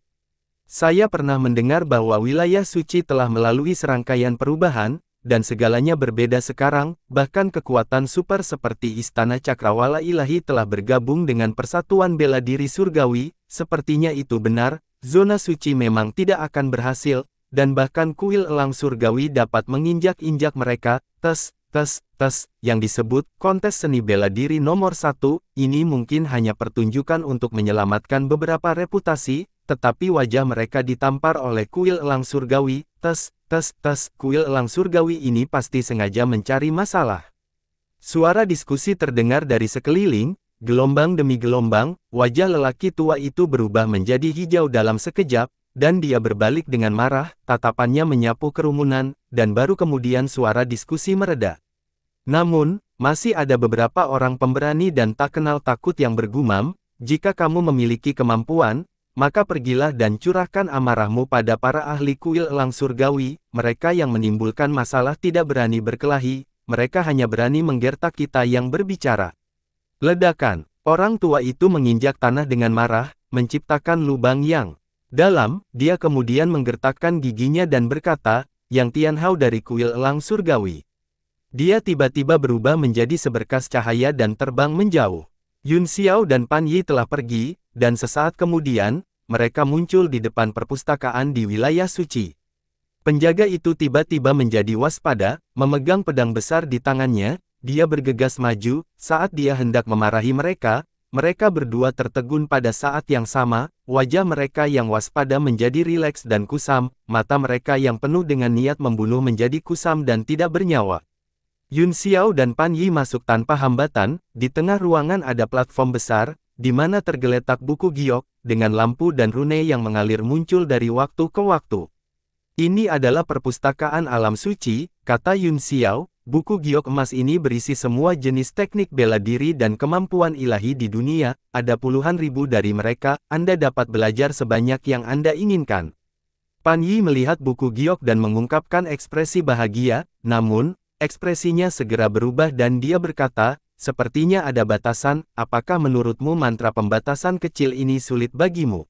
Saya pernah mendengar bahwa wilayah suci telah melalui serangkaian perubahan, dan segalanya berbeda sekarang, bahkan kekuatan super seperti Istana Cakrawala Ilahi telah bergabung dengan Persatuan Bela Diri Surgawi, sepertinya itu benar, zona suci memang tidak akan berhasil, dan bahkan kuil elang surgawi dapat menginjak-injak mereka, yang disebut kontes seni bela diri nomor 1, ini mungkin hanya pertunjukan untuk menyelamatkan beberapa reputasi, tetapi wajah mereka ditampar oleh kuil elang surgawi, kuil elang surgawi ini pasti sengaja mencari masalah. Suara diskusi terdengar dari sekeliling, gelombang demi gelombang, wajah lelaki tua itu berubah menjadi hijau dalam sekejap, dan dia berbalik dengan marah, tatapannya menyapu kerumunan, dan baru kemudian suara diskusi mereda. Namun, masih ada beberapa orang pemberani dan tak kenal takut yang bergumam, jika kamu memiliki kemampuan, maka pergilah dan curahkan amarahmu pada para ahli kuil elang surgawi, mereka yang menimbulkan masalah tidak berani berkelahi, mereka hanya berani menggertak kita yang berbicara. Ledakan, orang tua itu menginjak tanah dengan marah, menciptakan lubang yang dalam, dia kemudian menggertakkan giginya dan berkata, Yang Tianhao dari kuil elang surgawi. Dia tiba-tiba berubah menjadi seberkas cahaya dan terbang menjauh. Yun Xiao dan Pan Yi telah pergi, dan sesaat kemudian, mereka muncul di depan perpustakaan di wilayah suci. Penjaga itu tiba-tiba menjadi waspada, memegang pedang besar di tangannya, dia bergegas maju, saat dia hendak memarahi mereka, mereka berdua tertegun pada saat yang sama, wajah mereka yang waspada menjadi rileks dan kusam, mata mereka yang penuh dengan niat membunuh menjadi kusam dan tidak bernyawa. Yun Xiao dan Pan Yi masuk tanpa hambatan, di tengah ruangan ada platform besar, di mana tergeletak buku giok, dengan lampu dan rune yang mengalir muncul dari waktu ke waktu. Ini adalah perpustakaan alam suci, kata Yun Xiao, buku giok emas ini berisi semua jenis teknik bela diri dan kemampuan ilahi di dunia, ada puluhan ribu dari mereka, Anda dapat belajar sebanyak yang Anda inginkan. Pan Yi melihat buku giok dan mengungkapkan ekspresi bahagia, namun, ekspresinya segera berubah dan dia berkata, sepertinya ada batasan, apakah menurutmu mantra pembatasan kecil ini sulit bagimu?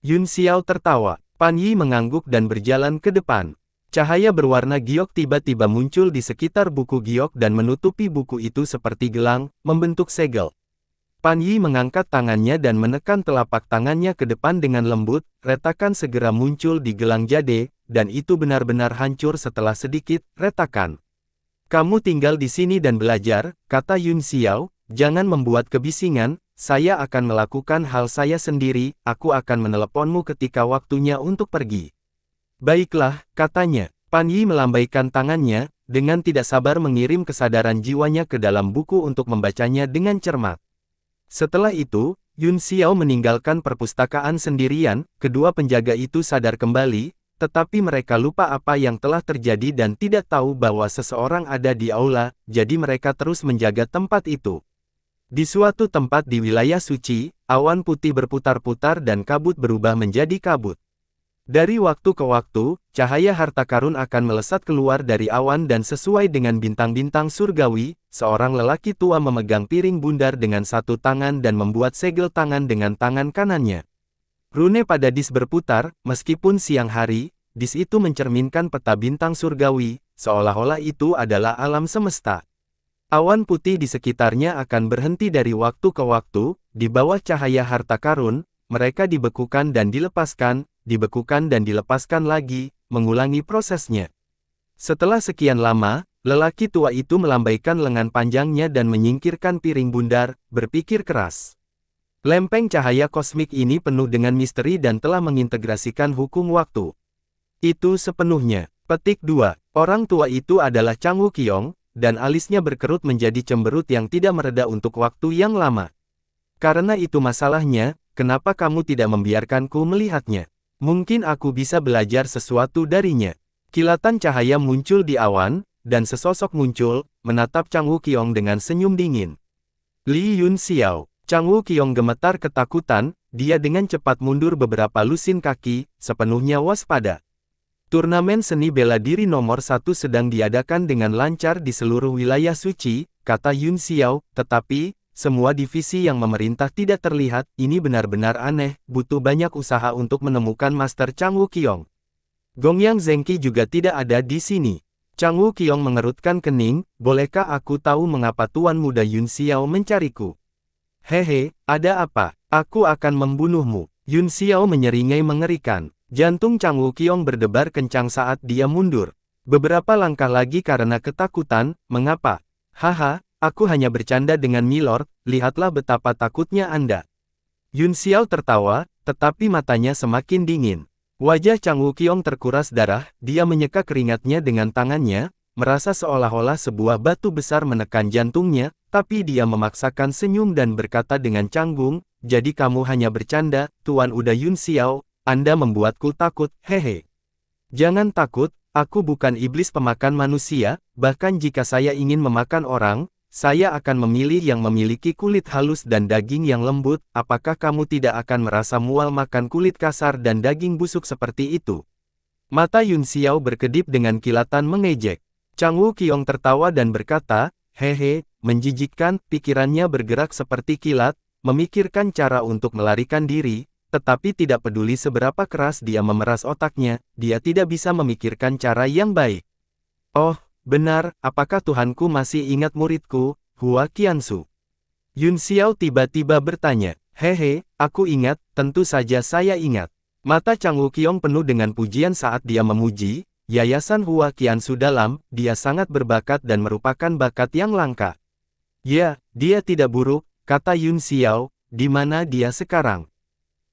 Yun Xiao tertawa, Pan Yi mengangguk dan berjalan ke depan. Cahaya berwarna giok tiba-tiba muncul di sekitar buku giok dan menutupi buku itu seperti gelang, membentuk segel. Pan Yi mengangkat tangannya dan menekan telapak tangannya ke depan dengan lembut, retakan segera muncul di gelang jade, dan itu benar-benar hancur setelah sedikit retakan. Kamu tinggal di sini dan belajar, kata Yun Xiao, jangan membuat kebisingan, saya akan melakukan hal saya sendiri, aku akan meneleponmu ketika waktunya untuk pergi. Baiklah, katanya, Pan Yi melambaikan tangannya, dengan tidak sabar mengirim kesadaran jiwanya ke dalam buku untuk membacanya dengan cermat. Setelah itu, Yun Xiao meninggalkan perpustakaan sendirian, kedua penjaga itu sadar kembali, tetapi mereka lupa apa yang telah terjadi dan tidak tahu bahwa seseorang ada di aula, jadi mereka terus menjaga tempat itu. Di suatu tempat di wilayah suci, awan putih berputar-putar dan kabut berubah menjadi kabut. Dari waktu ke waktu, cahaya harta karun akan melesat keluar dari awan dan sesuai dengan bintang-bintang surgawi, seorang lelaki tua memegang piring bundar dengan satu tangan dan membuat segel tangan dengan tangan kanannya. Rune pada dis berputar, meskipun siang hari, dis itu mencerminkan peta bintang surgawi, seolah-olah itu adalah alam semesta. Awan putih di sekitarnya akan berhenti dari waktu ke waktu, di bawah cahaya harta karun, mereka dibekukan dan dilepaskan lagi, mengulangi prosesnya. Setelah sekian lama, lelaki tua itu melambaikan lengan panjangnya dan menyingkirkan piring bundar, berpikir keras. Lempeng cahaya kosmik ini penuh dengan misteri dan telah mengintegrasikan hukum waktu. Itu sepenuhnya. Petik 2. Orang tua itu adalah Chang Wuqiong, dan alisnya berkerut menjadi cemberut yang tidak mereda untuk waktu yang lama. Karena itu masalahnya, kenapa kamu tidak membiarkanku melihatnya? Mungkin aku bisa belajar sesuatu darinya. Kilatan cahaya muncul di awan, dan sesosok muncul, menatap Chang Wuqiong dengan senyum dingin. Li Yun Xiao. Chang Wuqiong gemetar ketakutan, dia dengan cepat mundur beberapa lusin kaki, sepenuhnya waspada. Turnamen seni bela diri nomor 1 sedang diadakan dengan lancar di seluruh wilayah suci, kata Yun Xiao, tetapi, semua divisi yang memerintah tidak terlihat, ini benar-benar aneh, butuh banyak usaha untuk menemukan Master Chang Wuqiong. Gongyang Zengqi juga tidak ada di sini. Chang Wuqiong mengerutkan kening, bolehkah aku tahu mengapa Tuan Muda Yun Xiao mencariku? Hehe, ada apa? Aku akan membunuhmu. Yun Xiao menyeringai mengerikan. Jantung Chang Wuqiong berdebar kencang saat dia mundur. Beberapa langkah lagi karena ketakutan, mengapa? Haha, aku hanya bercanda dengan Milord, lihatlah betapa takutnya Anda. Yun Xiao tertawa, tetapi matanya semakin dingin. Wajah Chang Wuqiong terkuras darah, dia menyeka keringatnya dengan tangannya, merasa seolah-olah sebuah batu besar menekan jantungnya, tapi dia memaksakan senyum dan berkata dengan canggung, jadi kamu hanya bercanda, Tuan Uda Yun Xiao, Anda membuatku takut, hehe. Jangan takut, aku bukan iblis pemakan manusia, bahkan jika saya ingin memakan orang, saya akan memilih yang memiliki kulit halus dan daging yang lembut, apakah kamu tidak akan merasa mual makan kulit kasar dan daging busuk seperti itu? Mata Yun Xiao berkedip dengan kilatan mengejek. Chang Wuqiong tertawa dan berkata, hehe, menjijikkan, pikirannya bergerak seperti kilat, memikirkan cara untuk melarikan diri, tetapi tidak peduli seberapa keras dia memeras otaknya, dia tidak bisa memikirkan cara yang baik. Oh, benar, apakah Tuhanku masih ingat muridku, Hua Qiansu? Yun Xiao tiba-tiba bertanya, hehe, aku ingat, tentu saja saya ingat. Mata Chang Wuqiong penuh dengan pujian saat dia memuji, Yayasan Hua Qiansu dalam, dia sangat berbakat dan merupakan bakat yang langka. Ya, dia tidak buruk, kata Yun Xiao, di mana dia sekarang?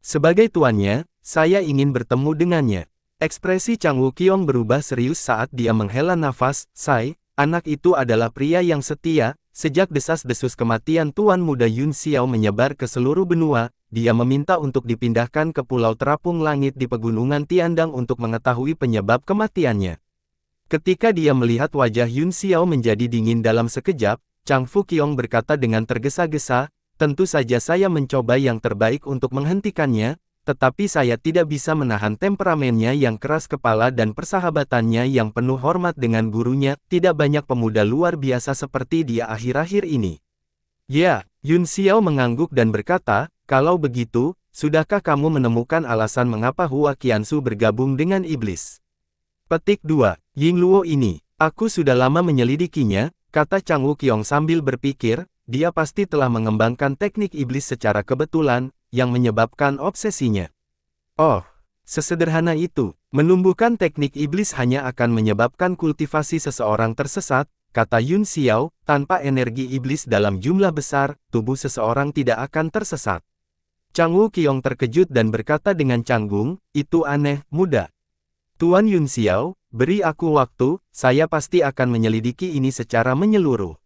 Sebagai tuannya, saya ingin bertemu dengannya. Ekspresi Chang Wuqiong berubah serius saat dia menghela nafas, Sai, anak itu adalah pria yang setia, sejak desas-desus kematian Tuan Muda Yun Xiao menyebar ke seluruh benua, dia meminta untuk dipindahkan ke Pulau Terapung Langit di Pegunungan Tiandang untuk mengetahui penyebab kematiannya. Ketika dia melihat wajah Yun Xiao menjadi dingin dalam sekejap, Chang Wuqiong berkata dengan tergesa-gesa, tentu saja saya mencoba yang terbaik untuk menghentikannya, tetapi saya tidak bisa menahan temperamennya yang keras kepala dan persahabatannya yang penuh hormat dengan gurunya, tidak banyak pemuda luar biasa seperti dia akhir-akhir ini. Ya, Yun Xiao mengangguk dan berkata, kalau begitu, sudahkah kamu menemukan alasan mengapa Hua Qiansu bergabung dengan iblis? Petik 2. Ying Luo ini, aku sudah lama menyelidikinya, kata Chang Wuqiong sambil berpikir, dia pasti telah mengembangkan teknik iblis secara kebetulan, yang menyebabkan obsesinya. Oh, sesederhana itu, menumbuhkan teknik iblis hanya akan menyebabkan kultivasi seseorang tersesat, kata Yun Xiao, tanpa energi iblis dalam jumlah besar, tubuh seseorang tidak akan tersesat. Chang Wuqiong terkejut dan berkata dengan canggung, itu aneh, muda. Tuan Yun Xiao, beri aku waktu, saya pasti akan menyelidiki ini secara menyeluruh.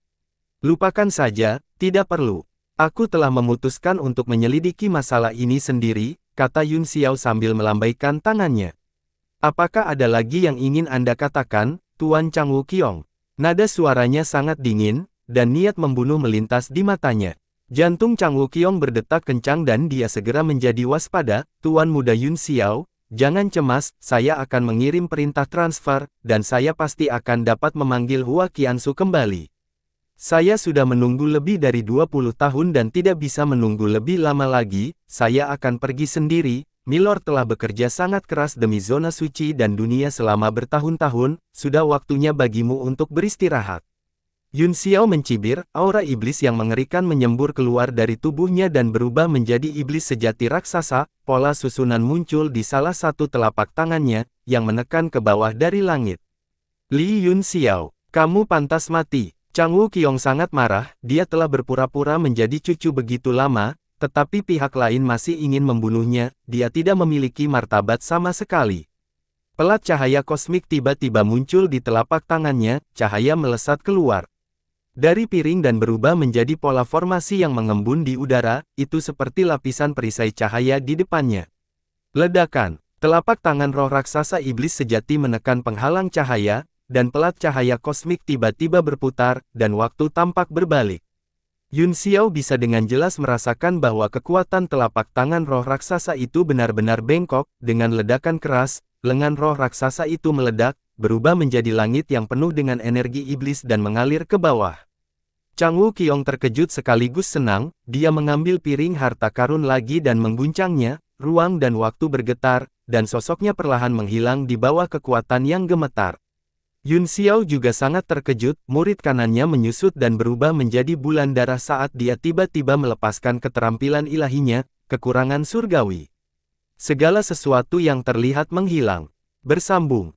Lupakan saja, tidak perlu. Aku telah memutuskan untuk menyelidiki masalah ini sendiri, kata Yun Xiao sambil melambaikan tangannya. Apakah ada lagi yang ingin Anda katakan, Tuan Chang Wuqiong? Nada suaranya sangat dingin, dan niat membunuh melintas di matanya. Jantung Chang Wuqiong berdetak kencang dan dia segera menjadi waspada, Tuan Muda Yun Xiao, jangan cemas, saya akan mengirim perintah transfer, dan saya pasti akan dapat memanggil Hua Qiansu kembali. Saya sudah menunggu lebih dari 20 tahun dan tidak bisa menunggu lebih lama lagi, saya akan pergi sendiri, Milord telah bekerja sangat keras demi zona suci dan dunia selama bertahun-tahun, sudah waktunya bagimu untuk beristirahat. Yun Xiao mencibir, aura iblis yang mengerikan menyembur keluar dari tubuhnya dan berubah menjadi iblis sejati raksasa, pola susunan muncul di salah satu telapak tangannya, yang menekan ke bawah dari langit. Li Yun Xiao, kamu pantas mati. Chang Wu Qiong sangat marah, dia telah berpura-pura menjadi cucu begitu lama, tetapi pihak lain masih ingin membunuhnya, dia tidak memiliki martabat sama sekali. Pelat cahaya kosmik tiba-tiba muncul di telapak tangannya, cahaya melesat keluar dari piring dan berubah menjadi pola formasi yang mengembun di udara, itu seperti lapisan perisai cahaya di depannya. Ledakan, telapak tangan roh raksasa iblis sejati menekan penghalang cahaya, dan pelat cahaya kosmik tiba-tiba berputar, dan waktu tampak berbalik. Yun Xiao bisa dengan jelas merasakan bahwa kekuatan telapak tangan roh raksasa itu benar-benar bengkok, dengan ledakan keras, lengan roh raksasa itu meledak, berubah menjadi langit yang penuh dengan energi iblis dan mengalir ke bawah. Chang Wu Qiong terkejut sekaligus senang, dia mengambil piring harta karun lagi dan mengguncangnya, ruang dan waktu bergetar, dan sosoknya perlahan menghilang di bawah kekuatan yang gemetar. Yun Xiao juga sangat terkejut, murid kanannya menyusut dan berubah menjadi bulan darah saat dia tiba-tiba melepaskan keterampilan ilahinya, kekurangan surgawi. Segala sesuatu yang terlihat menghilang. Bersambung.